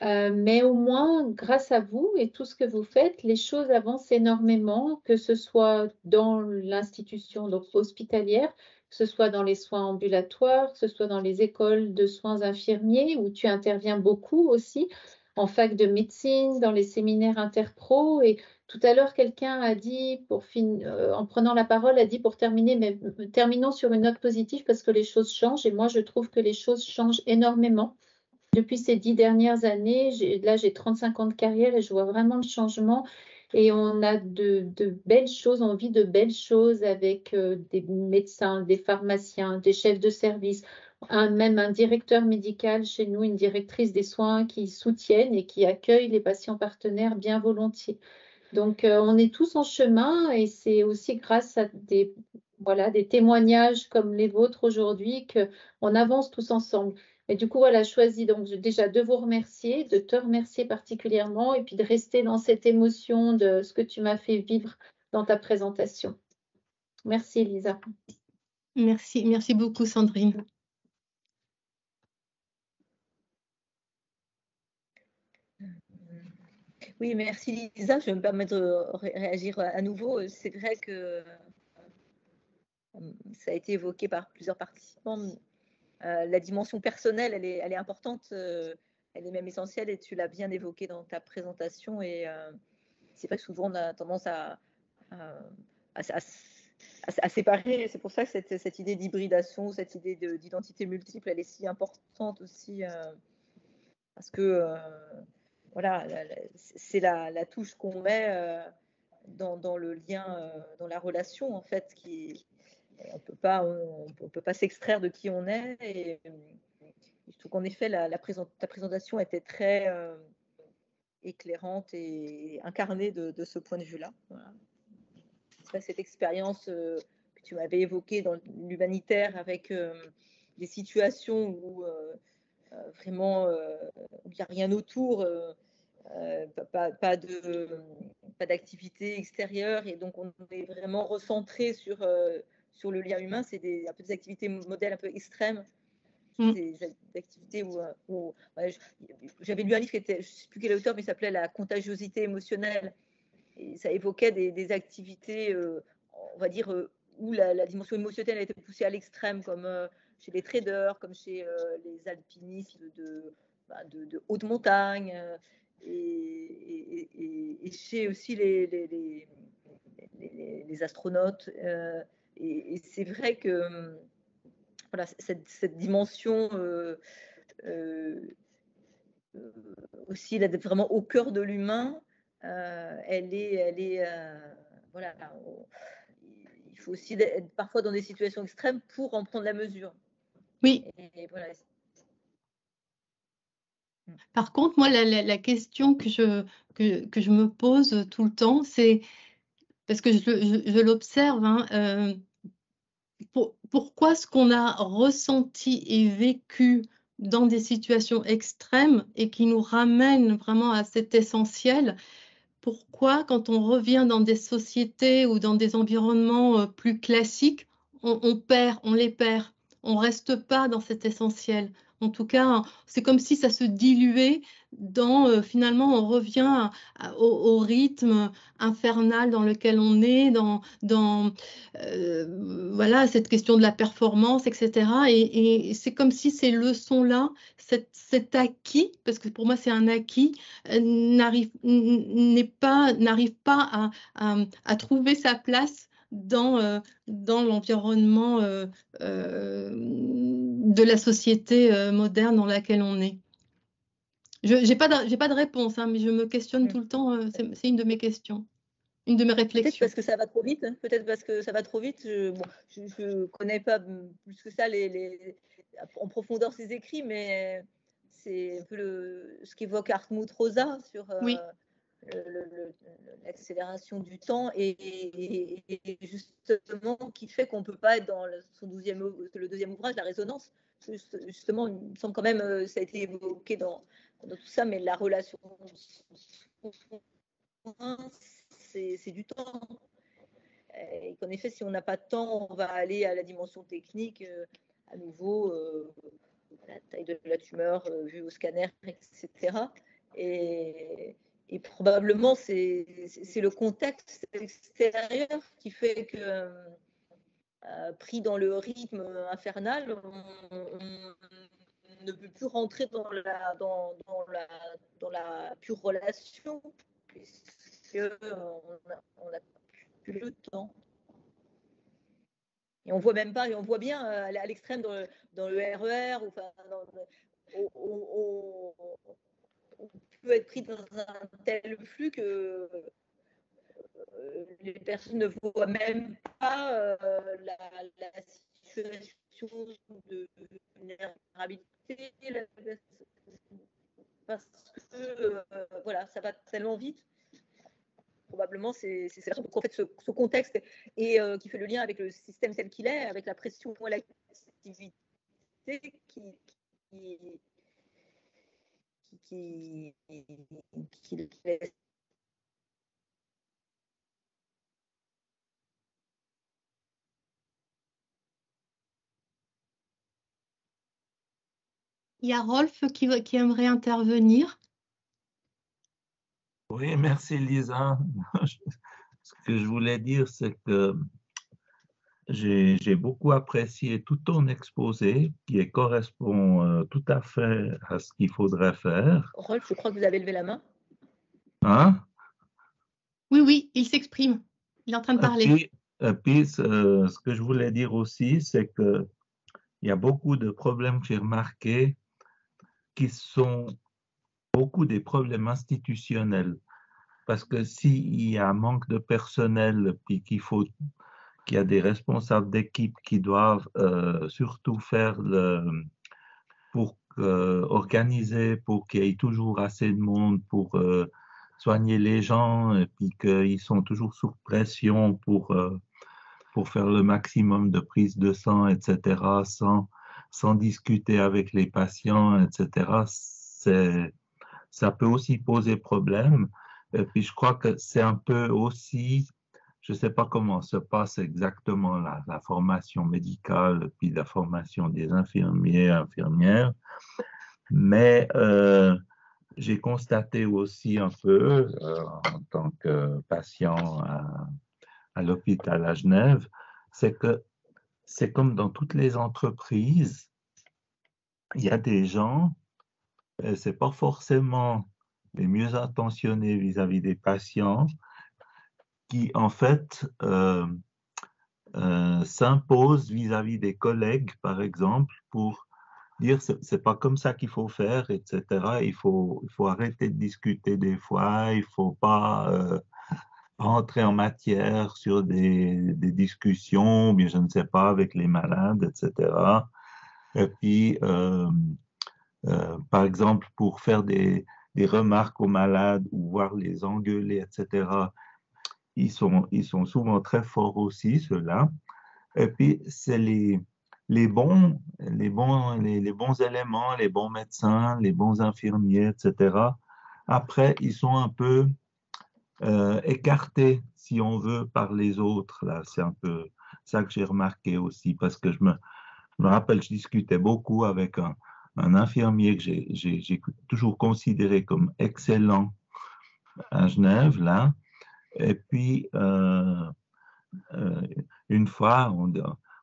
mais au moins, grâce à vous et tout ce que vous faites, les choses avancent énormément, que ce soit dans l'institution donc hospitalière, que ce soit dans les soins ambulatoires, que ce soit dans les écoles de soins infirmiers, où tu interviens beaucoup aussi, en fac de médecine, dans les séminaires interpro. Et tout à l'heure, quelqu'un a dit, en prenant la parole, a dit pour terminer, mais terminons sur une note positive parce que les choses changent. Et moi, je trouve que les choses changent énormément. Depuis ces 10 dernières années, là j'ai 35 ans de carrière et je vois vraiment le changement. Et on a de belles choses, on vit de belles choses avec des médecins, des pharmaciens, des chefs de service, même un directeur médical chez nous, une directrice des soins qui soutiennent et qui accueillent les patients partenaires bien volontiers. Donc on est tous en chemin et c'est aussi grâce à des témoignages comme les vôtres aujourd'hui qu'on avance tous ensemble. Et du coup, voilà, je choisis donc déjà de vous remercier, de te remercier particulièrement et puis de rester dans cette émotion de ce que tu m'as fait vivre dans ta présentation. Merci, Elisa. Merci beaucoup, Sandrine. Oui, merci Lisa. Je vais me permettre de réagir à nouveau. C'est vrai que ça a été évoqué par plusieurs participants. La dimension personnelle, elle est importante, elle est même essentielle et tu l'as bien évoqué dans ta présentation. Et c'est vrai que souvent on a tendance à séparer. C'est pour ça que cette idée d'hybridation, cette idée d'identité multiple, elle est si importante aussi parce que voilà, c'est la touche qu'on met dans le lien, dans la relation en fait, on peut pas s'extraire de qui on est. Et je trouve qu'en effet, ta présentation était très éclairante et incarnée de ce point de vue-là. Voilà. Cette expérience que tu m'avais évoquée dans l'humanitaire avec des situations où vraiment il n'y a rien autour, pas d'activité extérieure, et donc on est vraiment recentré sur le lien humain. C'est un peu des activités modèles un peu extrêmes. Des activités où j'avais lu un livre qui était, je ne sais plus quel auteur, mais il s'appelait La contagiosité émotionnelle. Et ça évoquait des activités, on va dire, où la dimension émotionnelle a été poussée à l'extrême, comme chez les traders, comme chez les alpinistes de haute montagne, et chez aussi les astronautes. Et c'est vrai que voilà, cette dimension aussi là, vraiment au cœur de l'humain, elle est voilà, il faut aussi être parfois dans des situations extrêmes pour en prendre la mesure. Oui. Et voilà. Par contre, moi, la question que je me pose tout le temps, c'est, parce que je l'observe, hein, pourquoi ce qu'on a ressenti et vécu dans des situations extrêmes et qui nous ramène vraiment à cet essentiel, pourquoi quand on revient dans des sociétés ou dans des environnements plus classiques, on les perd, on reste pas dans cet essentiel. En tout cas, c'est comme si ça se diluait dans, finalement, on revient au rythme infernal dans lequel on est, dans voilà, cette question de la performance, etc. Et c'est comme si ces leçons-là, cet acquis, parce que pour moi c'est un acquis, n'arrive pas à trouver sa place dans l'environnement de la société moderne dans laquelle on est. Je n'ai pas de réponse, hein, mais je me questionne tout le temps. C'est une de mes questions, une de mes réflexions. Peut-être parce que ça va trop vite. Peut-être parce que ça va trop vite. Je connais pas plus que ça en profondeur ces écrits, mais c'est un peu ce qu'évoque Hartmut Rosa sur oui. l'accélération du temps et justement qui fait qu'on ne peut pas être dans le deuxième ouvrage, La Résonance, justement, il me semble quand même, ça a été évoqué dans tout ça, mais la relation, c'est du temps. Et qu'en effet, si on n'a pas de temps, on va aller à la dimension technique, à nouveau, la taille de la tumeur vue au scanner, etc. Et probablement, c'est le contexte extérieur qui fait que, pris dans le rythme infernal, on ne peut plus rentrer dans la pure relation, puisqu'on n'a plus le temps. Et on voit même pas, et on voit bien à l'extrême dans le RER, enfin, on peut être pris dans un tel flux que les personnes ne voient même pas la situation de vulnérabilité, parce que voilà, ça va tellement vite. Probablement, c'est en fait ce contexte et qui fait le lien avec le système tel qu'il est, avec la pression à l'activité qui laisse. Il y a Rolf qui aimerait intervenir. Oui, merci Lisa. Ce que je voulais dire, c'est que j'ai beaucoup apprécié tout ton exposé qui correspond tout à fait à ce qu'il faudrait faire. Rolf, je crois que vous avez levé la main. Hein? Oui, il s'exprime. Il est en train de parler. Et puis ce que je voulais dire aussi, c'est qu'il y a beaucoup de problèmes que j'ai remarqués qui sont beaucoup des problèmes institutionnels. Parce que s'il y a un manque de personnel, puis qu'il y a des responsables d'équipe qui doivent surtout faire pour organiser, pour qu'il y ait toujours assez de monde pour soigner les gens, et puis qu'ils sont toujours sous pression pour faire le maximum de prise de sang, etc., sans discuter avec les patients, etc., ça peut aussi poser problème. Et puis je crois que c'est un peu aussi, je ne sais pas comment se passe exactement la formation médicale, puis la formation des infirmiers, infirmières, mais j'ai constaté aussi un peu, en tant que patient à l'hôpital à Genève, c'est que c'est comme dans toutes les entreprises, il y a des gens, c'est pas forcément les mieux intentionnés vis-à-vis des patients, qui en fait s'imposent vis-à-vis des collègues, par exemple, pour dire c'est pas comme ça qu'il faut faire, etc. Il faut arrêter de discuter des fois, il faut pas rentrer en matière sur des discussions, bien je ne sais pas, avec les malades, etc. Et puis, par exemple, pour faire des remarques aux malades ou voir les engueuler, etc., ils sont souvent très forts aussi, ceux-là. Et puis, c'est les bons éléments, les bons médecins, les bons infirmiers, etc. Après, ils sont un peu écartés, si on veut, par les autres. Là, c'est un peu ça que j'ai remarqué aussi, parce que je me rappelle, je discutais beaucoup avec un infirmier que j'ai toujours considéré comme excellent à Genève, là. Et puis, une fois,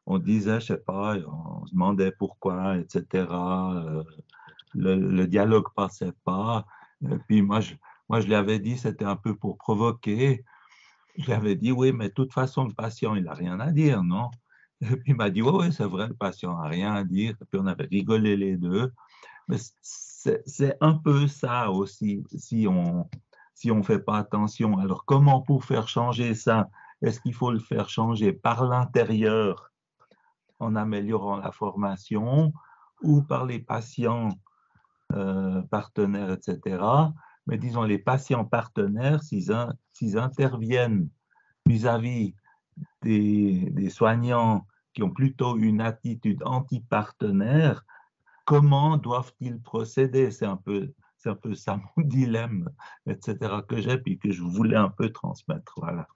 on disait, je sais pas, on se demandait pourquoi, etc. Le dialogue passait pas. Et puis moi, je lui avais dit, c'était un peu pour provoquer. Je lui avais dit, oui, mais de toute façon, le patient, il n'a rien à dire, non? Et puis il m'a dit, oui, c'est vrai, le patient n'a rien à dire. Et puis on avait rigolé les deux. Mais c'est un peu ça aussi, si on fait pas attention. Alors, comment pour faire changer ça? Est-ce qu'il faut le faire changer par l'intérieur en améliorant la formation ou par les patients partenaires, etc. Mais disons, les patients partenaires, s'ils interviennent vis-à-vis des soignants qui ont plutôt une attitude anti-partenaire, comment doivent-ils procéder? C'est un peu ça mon dilemme, etc., que j'ai, puis que je voulais un peu transmettre. Voilà.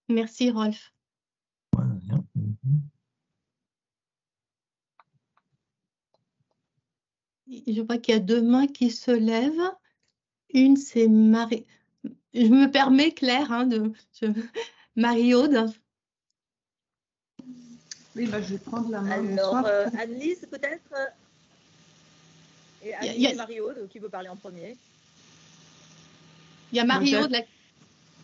Merci, Rolf. Voilà. Je vois qu'il y a 2 mains qui se lèvent. Une, c'est Marie. Je me permets, Claire, hein, Marie-Aude. Oui, bah, je vais prendre la main. Alors, Annelise, peut-être et Annelise et Marie-Aude, qui veut parler en premier? Il y a Marie-Aude.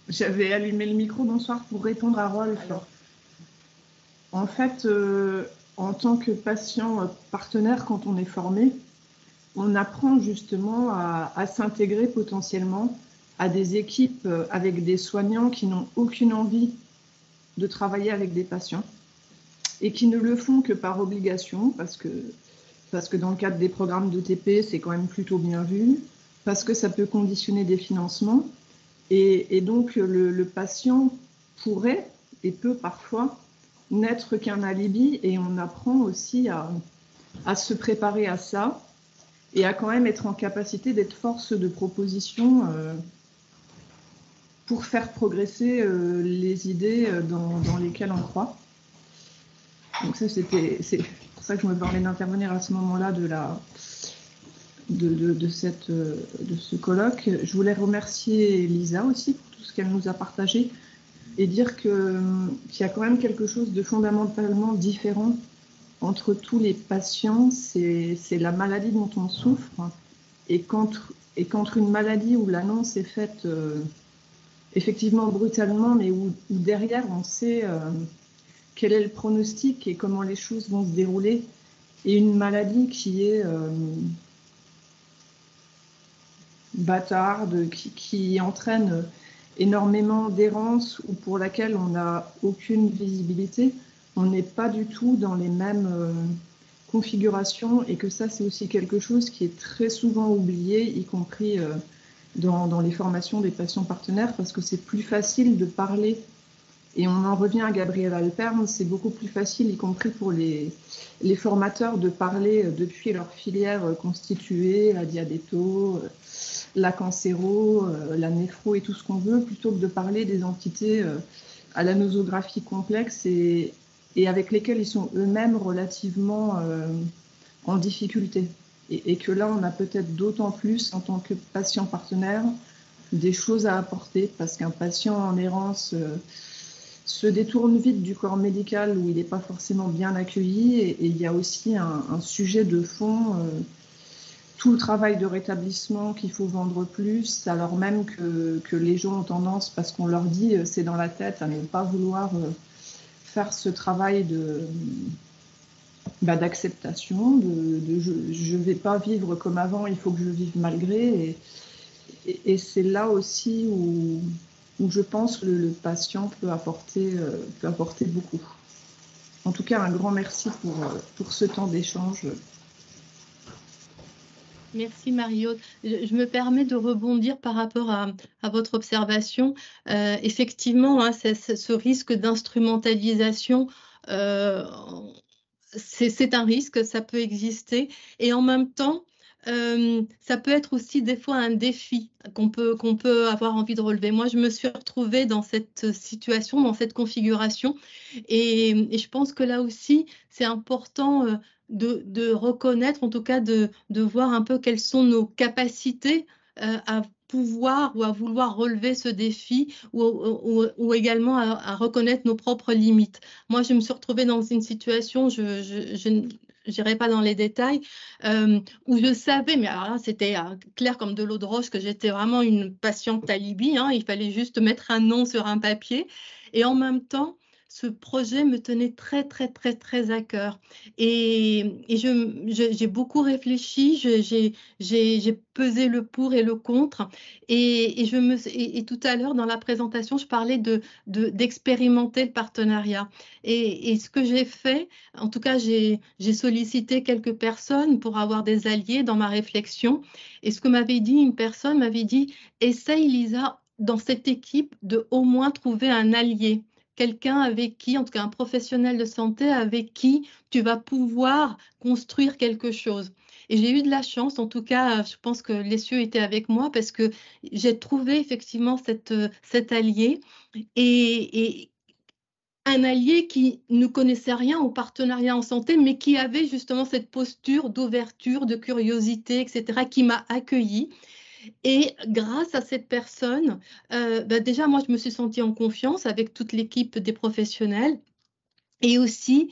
J'avais allumé le micro, bonsoir, pour répondre à Rolf. Alors. En fait, en tant que patient partenaire, quand on est formé, on apprend justement à s'intégrer potentiellement à des équipes avec des soignants qui n'ont aucune envie de travailler avec des patients et qui ne le font que par obligation, parce que dans le cadre des programmes d'ETP, c'est quand même plutôt bien vu, parce que ça peut conditionner des financements. Et donc, le patient pourrait et peut parfois n'être qu'un alibi, et on apprend aussi à se préparer à ça et à quand même être en capacité d'être force de proposition pour faire progresser les idées dans lesquelles on croit. Donc ça, c'est pour ça que je me permets d'intervenir à ce moment-là de ce colloque. Je voulais remercier Lisa aussi pour tout ce qu'elle nous a partagé et dire qu'il y a quand même quelque chose de fondamentalement différent entre tous les patients. C'est la maladie dont on souffre, et qu'entre une maladie où l'annonce est faite effectivement brutalement, mais où derrière on sait quel est le pronostic et comment les choses vont se dérouler, et une maladie qui est bâtarde, qui entraîne énormément d'errance ou pour laquelle on n'a aucune visibilité, on n'est pas du tout dans les mêmes configurations, et que ça, c'est aussi quelque chose qui est très souvent oublié, y compris dans les formations des patients partenaires, parce que c'est plus facile de parler, et on en revient à Gabriel Alpern, c'est beaucoup plus facile, y compris pour les formateurs, de parler depuis leur filière constituée, la diabéto, la cancéro, la néphro et tout ce qu'on veut, plutôt que de parler des entités à la nosographie complexe et avec lesquelles ils sont eux-mêmes relativement en difficulté. Et que là, on a peut-être d'autant plus, en tant que patient partenaire, des choses à apporter, parce qu'un patient en errance se détourne vite du corps médical où il n'est pas forcément bien accueilli, et il y a aussi un sujet de fond, tout le travail de rétablissement qu'il faut vendre plus, alors même que les gens ont tendance, parce qu'on leur dit c'est dans la tête, à ne pas vouloir faire ce travail d'acceptation, je ne vais pas vivre comme avant, il faut que je vive malgré, et c'est là aussi où je pense que le patient peut apporter beaucoup. En tout cas, un grand merci pour ce temps d'échange. Merci Marie-Aude. Je me permets de rebondir par rapport à votre observation. Effectivement, hein, ce risque d'instrumentalisation, c'est un risque, ça peut exister. Et en même temps, ça peut être aussi des fois un défi qu'on peut avoir envie de relever. Moi, je me suis retrouvée dans cette situation, dans cette configuration. Et je pense que là aussi, c'est important de reconnaître, en tout cas de voir un peu quelles sont nos capacités à pouvoir ou à vouloir relever ce défi, ou également à reconnaître nos propres limites. Moi, je me suis retrouvée dans une situation, je n'irai pas dans les détails, où je savais, mais alors là, c'était clair comme de l'eau de roche, que j'étais vraiment une patiente alibi, hein, il fallait juste mettre un nom sur un papier, et en même temps, ce projet me tenait très, très, très, très à cœur. Et j'ai beaucoup réfléchi, j'ai pesé le pour et le contre. Et tout à l'heure, dans la présentation, je parlais d'expérimenter le partenariat. Et ce que j'ai fait, en tout cas, j'ai sollicité quelques personnes pour avoir des alliés dans ma réflexion. Et ce que m'avait dit une personne, m'avait dit, essaye Lisa dans cette équipe de au moins trouver un allié, quelqu'un avec qui, en tout cas un professionnel de santé avec qui tu vas pouvoir construire quelque chose. Et j'ai eu de la chance, en tout cas, je pense que les cieux étaient avec moi parce que j'ai trouvé effectivement cet allié et un allié qui ne connaissait rien au partenariat en santé, mais qui avait justement cette posture d'ouverture, de curiosité, etc., qui m'a accueillie. Et grâce à cette personne, déjà, moi, je me suis sentie en confiance avec toute l'équipe des professionnels. Et aussi,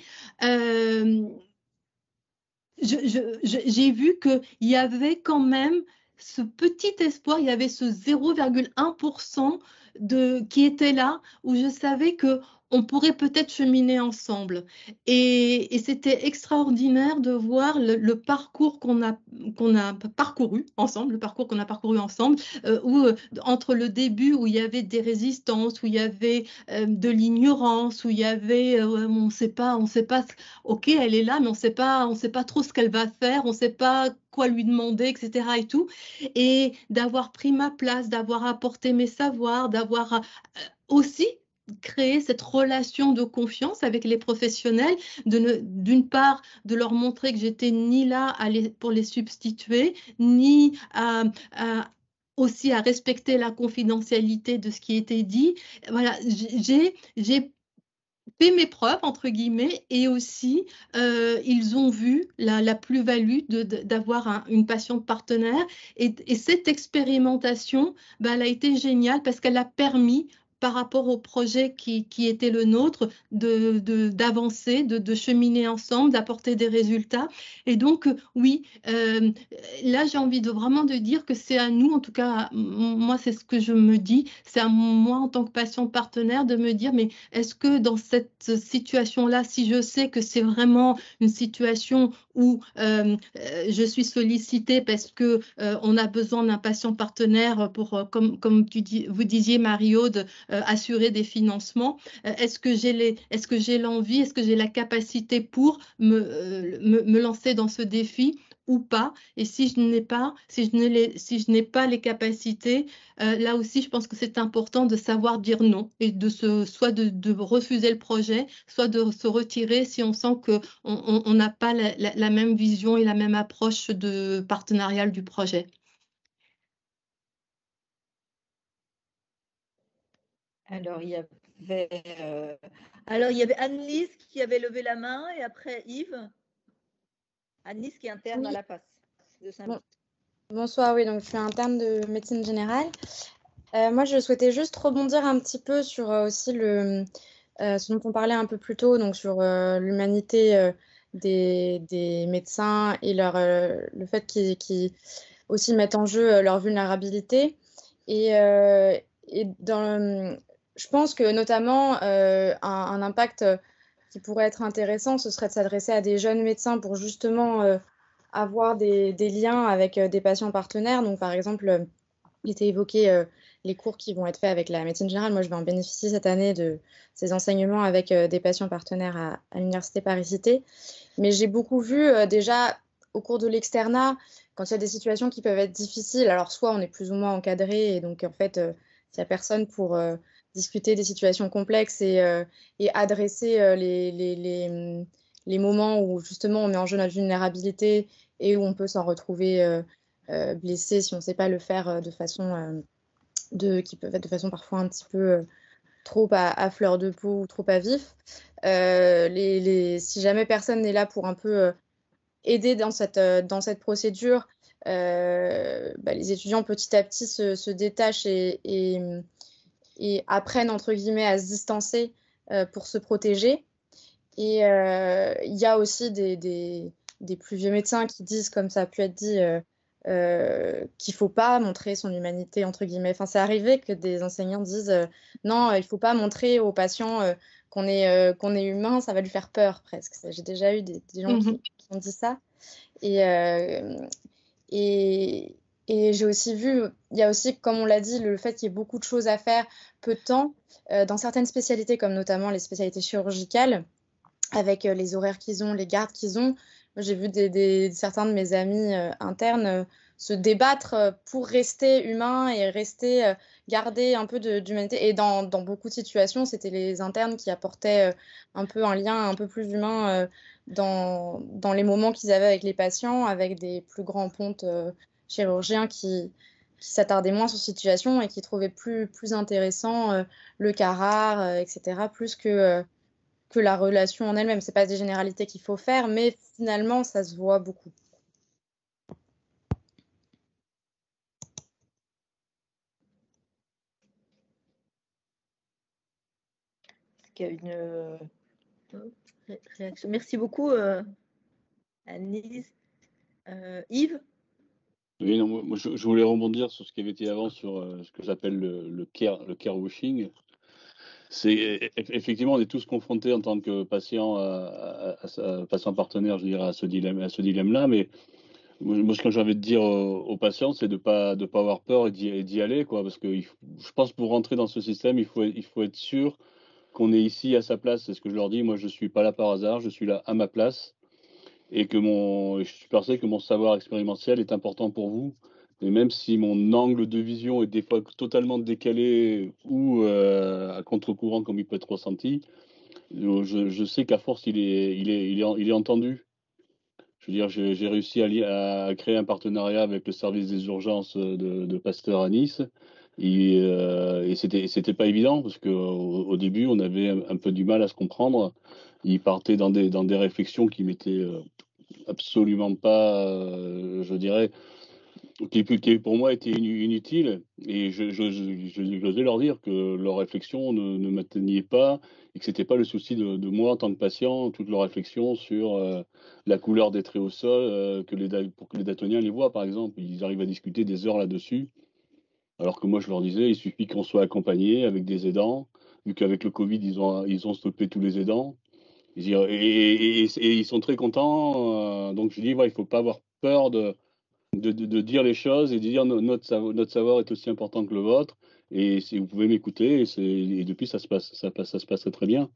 j'ai vu qu'il y avait quand même ce petit espoir, il y avait ce 0,1% qui était là, où je savais qu'on pourrait peut-être cheminer ensemble. Et c'était extraordinaire de voir le parcours qu'on a parcouru ensemble, où entre le début où il y avait des résistances, où il y avait de l'ignorance, où il y avait on ne sait pas, ok, elle est là, mais on ne sait pas trop ce qu'elle va faire, on ne sait pas quoi lui demander, etc. et tout. Et d'avoir pris ma place, d'avoir apporté mes savoirs, d'avoir aussi créé cette relation de confiance avec les professionnels, d'une part, de leur montrer que j'étais ni là pour les substituer, ni aussi à respecter la confidentialité de ce qui était dit. Voilà, j'ai fait mes preuves, entre guillemets, et aussi, ils ont vu la plus-value d'avoir une patiente partenaire. Et cette expérimentation, elle a été géniale parce qu'elle a permis, par rapport au projet qui était le nôtre, d'avancer, de cheminer ensemble, d'apporter des résultats. Et donc, oui, là, j'ai envie vraiment de dire que c'est à nous, en tout cas, moi, c'est ce que je me dis, c'est à moi, en tant que patiente partenaire, de me dire, mais est-ce que dans cette situation-là, si je sais que c'est vraiment une situation où je suis sollicitée parce qu'on a besoin d'un patient partenaire pour, comme vous disiez, Marie-Aude, assurer des financements, est-ce que j'ai l'envie, est-ce que j'ai la capacité pour me lancer dans ce défi ou pas? Et si je n'ai pas les capacités, là aussi, je pense que c'est important de savoir dire non et soit de refuser le projet, soit de se retirer si on sent qu'on n'a pas la même vision et la même approche partenariale du projet. Alors, il y avait Annelise qui avait levé la main et après Yves. Annelise qui est interne à la PAS de Saint-Louis. Bonsoir, oui, donc je suis interne de médecine générale. Moi, je souhaitais juste rebondir un petit peu sur aussi ce dont on parlait un peu plus tôt, donc sur l'humanité des médecins et le fait qu'ils aussi mettent en jeu leur vulnérabilité. Et je pense que notamment un impact qui pourrait être intéressant, ce serait de s'adresser à des jeunes médecins pour justement avoir des liens avec des patients partenaires. Donc, par exemple, il était évoqué les cours qui vont être faits avec la médecine générale. Moi, je vais en bénéficier cette année de ces enseignements avec des patients partenaires à l'Université Paris-Cité. Mais j'ai beaucoup vu déjà au cours de l'externat, quand il y a des situations qui peuvent être difficiles, alors soit on est plus ou moins encadré, et donc en fait, il n'y a personne pour discuter des situations complexes et adresser les moments où justement on met en jeu notre vulnérabilité et où on peut s'en retrouver blessé si on ne sait pas le faire de façon qui peuvent être de façon parfois un petit peu trop à fleur de peau ou trop à vif. Si jamais personne n'est là pour un peu aider dans cette procédure, les étudiants petit à petit se détachent et apprennent entre guillemets à se distancer pour se protéger. Et il y a aussi des plus vieux médecins qui disent, comme ça a pu être dit, qu'il ne faut pas montrer son humanité, entre guillemets. Enfin, c'est arrivé que des enseignants disent non, il ne faut pas montrer aux patients qu'on est humain, ça va lui faire peur presque. J'ai déjà eu des gens qui ont dit ça. Et j'ai aussi vu, il y a aussi, comme on l'a dit, le fait qu'il y ait beaucoup de choses à faire, peu de temps, dans certaines spécialités, comme notamment les spécialités chirurgicales, avec les horaires qu'ils ont, les gardes qu'ils ont. J'ai vu certains de mes amis internes se débattre pour rester humain et rester garder un peu d'humanité. Et dans beaucoup de situations, c'était les internes qui apportaient un peu un lien un peu plus humain dans les moments qu'ils avaient avec les patients, avec des plus grands pontes chirurgiens qui s'attardaient moins sur cette situation et qui trouvaient plus intéressant le cas rare, etc., plus que la relation en elle-même. C'est pas des généralités qu'il faut faire, mais finalement, ça se voit beaucoup. Est-ce qu'il y a une réaction? Merci beaucoup, Annelise. Yves? Oui, non, moi, je voulais rebondir sur ce qui avait été avant sur ce que j'appelle le care washing. C'est effectivement, on est tous confrontés en tant que patient, patient partenaire, je dirais, à ce dilemme-là. Mais moi, ce que j'ai envie de dire aux patients, c'est de pas avoir peur et d'y aller, quoi, parce que je pense pour rentrer dans ce système, il faut être sûr qu'on est ici à sa place. C'est ce que je leur dis. Moi, je suis pas là par hasard, je suis là à ma place, et je suis persuadé que mon savoir expérientiel est important pour vous. Et même si mon angle de vision est des fois totalement décalé ou à contre-courant comme il peut être ressenti, je sais qu'à force il est entendu. Je veux dire, j'ai réussi à créer un partenariat avec le service des urgences de Pasteur à Nice. Et c'était pas évident parce qu'au début, on avait un peu du mal à se comprendre. Il partait dans des réflexions qui m'étaient absolument pas, je dirais, qui pour moi étaient inutiles. Et j'osais leur dire que leurs réflexions ne m'atteignaient pas et que c'était pas le souci de moi en tant que patient, toutes leurs réflexions sur la couleur des traits au sol, pour que les daltoniens les voient, par exemple. Ils arrivent à discuter des heures là-dessus. Alors que moi, je leur disais, il suffit qu'on soit accompagné avec des aidants, vu qu'avec le Covid, ils ont stoppé tous les aidants. Et ils sont très contents. Donc, je dis, ouais, il ne faut pas avoir peur de dire les choses et de dire notre savoir est aussi important que le vôtre. Et si vous pouvez m'écouter, et depuis, ça se passe très bien.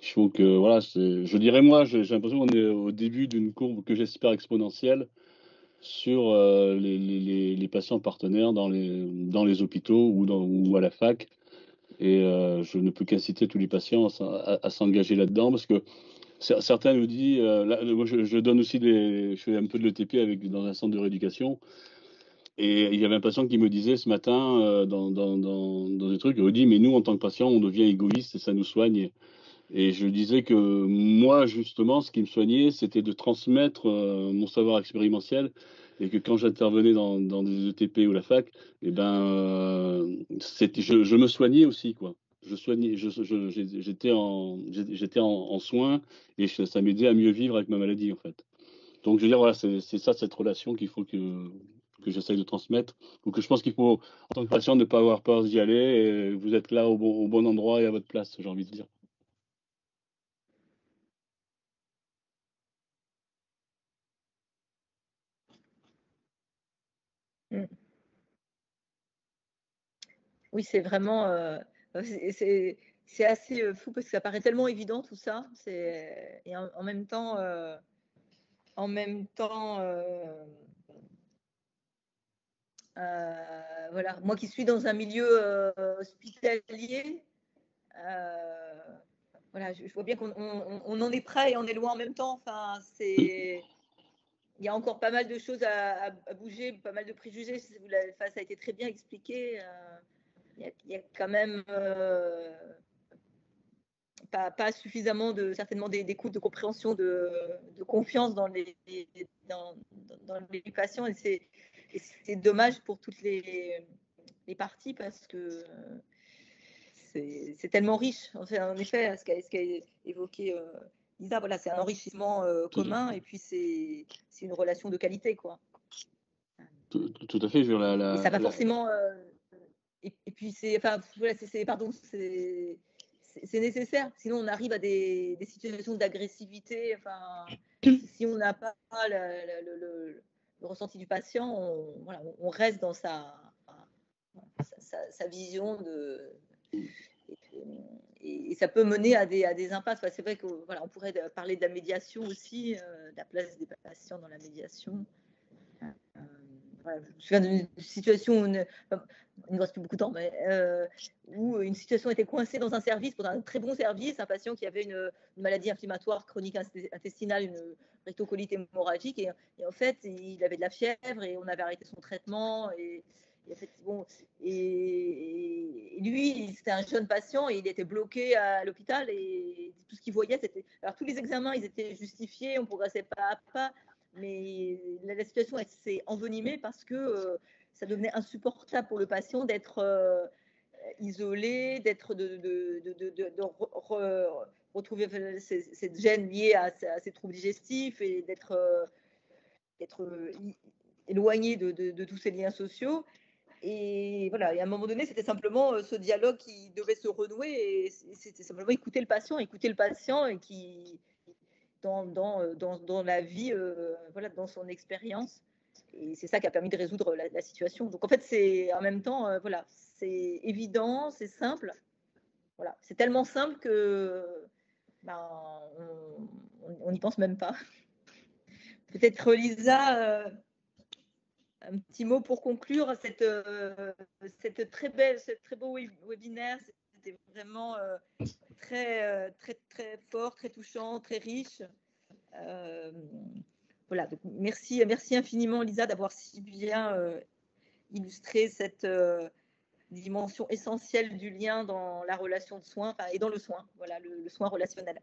Il faut que, voilà, je dirais, moi, j'ai l'impression qu'on est au début d'une courbe que j'espère exponentielle sur les patients partenaires dans les hôpitaux ou à la fac. Et je ne peux qu'inciter tous les patients à s'engager là-dedans parce que certains nous disent, moi je donne aussi je fais un peu de l'ETP dans un centre de rééducation. Et il y avait un patient qui me disait ce matin dans des trucs, il me dit, mais nous en tant que patient, on devient égoïste et ça nous soigne. Et je disais que moi, justement, ce qui me soignait, c'était de transmettre mon savoir expérientiel et que quand j'intervenais dans des ETP ou la fac, eh ben, je me soignais aussi, quoi. J'étais en soins et ça m'aidait à mieux vivre avec ma maladie, en fait. Donc, je veux dire, voilà, c'est ça, cette relation qu'il faut que j'essaye de transmettre, ou que je pense qu'il faut, en tant que patient, ne pas avoir peur d'y aller. Et vous êtes là au bon endroit et à votre place, j'ai envie de dire. Oui, c'est vraiment, c'est assez fou parce que ça paraît tellement évident tout ça. Et en même temps, voilà, moi qui suis dans un milieu hospitalier, voilà, je vois bien qu'on en est près et on est loin en même temps. Enfin, il y a encore pas mal de choses à bouger, pas mal de préjugés. Ça a été très bien expliqué. Il y a quand même pas suffisamment certainement d'écoute, de compréhension, de confiance dans les patients. Et c'est dommage pour toutes les parties parce que c'est tellement riche. Enfin, en effet, ce qu'a évoqué Lisa, voilà, c'est un enrichissement commun et puis c'est une relation de qualité, quoi. Tout à fait. Et ça va forcément. Et puis c'est nécessaire. Sinon, on arrive à des situations d'agressivité. Enfin, si on n'a pas le ressenti du patient, on reste dans sa vision et ça peut mener à des impasses. C'est vrai que voilà, on pourrait parler de la médiation aussi, de la place des patients dans la médiation. voilà, je me souviens d'une situation où il ne reste plus beaucoup de temps, mais où une situation était coincée dans un service, pour un très bon service, un patient qui avait une maladie inflammatoire chronique intestinale, une rectocolite hémorragique, et en fait, il avait de la fièvre et on avait arrêté son traitement. Et en fait, bon, et lui, c'était un jeune patient et il était bloqué à l'hôpital et tout ce qu'il voyait, c'était... Alors, tous les examens, ils étaient justifiés, on progressait pas à pas, mais la situation s'est envenimée parce que ça devenait insupportable pour le patient d'être isolé, d'être retrouver cette gêne liée à ses troubles digestifs et d'être éloigné de tous ces liens sociaux. Et voilà, et à un moment donné, c'était simplement ce dialogue qui devait se renouer, et c'était simplement écouter le patient et qui dans la vie, voilà, dans son expérience. Et c'est ça qui a permis de résoudre la situation. Donc en fait, c'est en même temps, voilà, c'est évident, c'est simple. Voilà, c'est tellement simple que ben, on n'y pense même pas. Peut-être Lisa, un petit mot pour conclure cette très beau webinaire. C'était vraiment très fort, très touchant, très riche. Voilà, donc merci infiniment Lisa d'avoir si bien illustré cette dimension essentielle du lien dans la relation de soins, et dans le soin, voilà, le soin relationnel.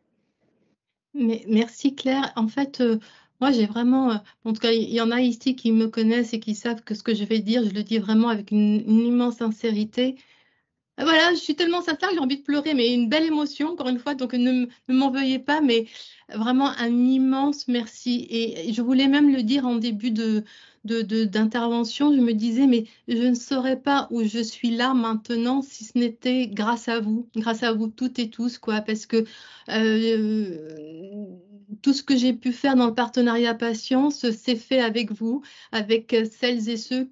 Mais merci Claire. En fait, moi j'ai vraiment, en tout cas il y en a ici qui me connaissent et qui savent que ce que je vais dire, je le dis vraiment avec une immense sincérité. Voilà, je suis tellement sincère que j'ai envie de pleurer, mais une belle émotion, encore une fois, donc ne m'en veuillez pas, mais vraiment un immense merci. Et je voulais même le dire en début d'intervention, je me disais, mais je ne saurais pas où je suis là maintenant si ce n'était grâce à vous toutes et tous, quoi, parce que tout ce que j'ai pu faire dans le partenariat patience, c'est fait avec vous, avec celles et ceux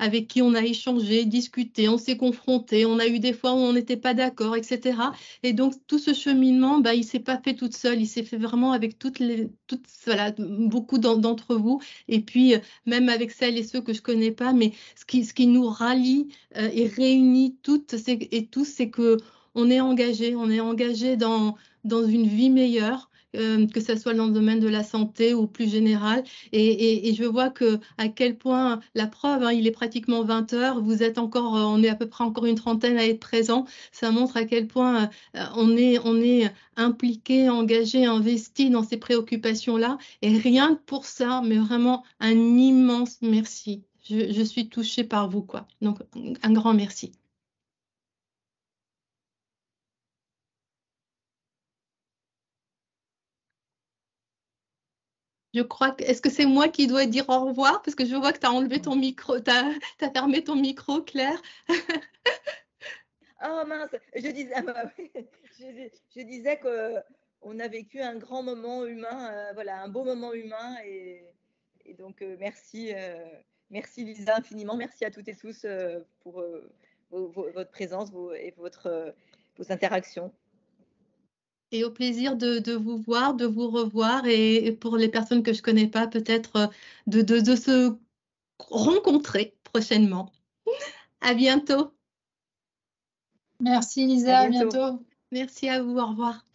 avec qui on a échangé, discuté, on s'est confronté, on a eu des fois où on n'était pas d'accord, etc. Et donc, tout ce cheminement, il ne s'est pas fait toute seule, il s'est fait vraiment avec voilà, beaucoup d'entre vous. Et puis, même avec celles et ceux que je ne connais pas, mais ce qui nous rallie et réunit toutes et tous, c'est qu'on est engagé dans une vie meilleure. Que ce soit dans le domaine de la santé ou plus général. Et je vois à quel point, la preuve, il est pratiquement 20 heures, vous êtes encore, on est à peu près encore une trentaine à être présents. Ça montre à quel point on est impliqué, engagé, investi dans ces préoccupations-là. Et rien que pour ça, mais vraiment un immense merci. Je suis touchée par vous, quoi. Donc, un grand merci. Je crois que, est-ce que c'est moi qui dois dire au revoir? Parce que je vois que tu as enlevé ton micro, tu as fermé ton micro, Claire. Oh mince, je disais qu'on a vécu un grand moment humain, voilà, un beau moment humain. Et donc, merci Lisa infiniment. Merci à toutes et tous pour votre présence et vos interactions. Et au plaisir de vous voir, de vous revoir, et pour les personnes que je ne connais pas, peut-être de se rencontrer prochainement. À bientôt. Merci Lisa, à bientôt. Merci à vous, au revoir.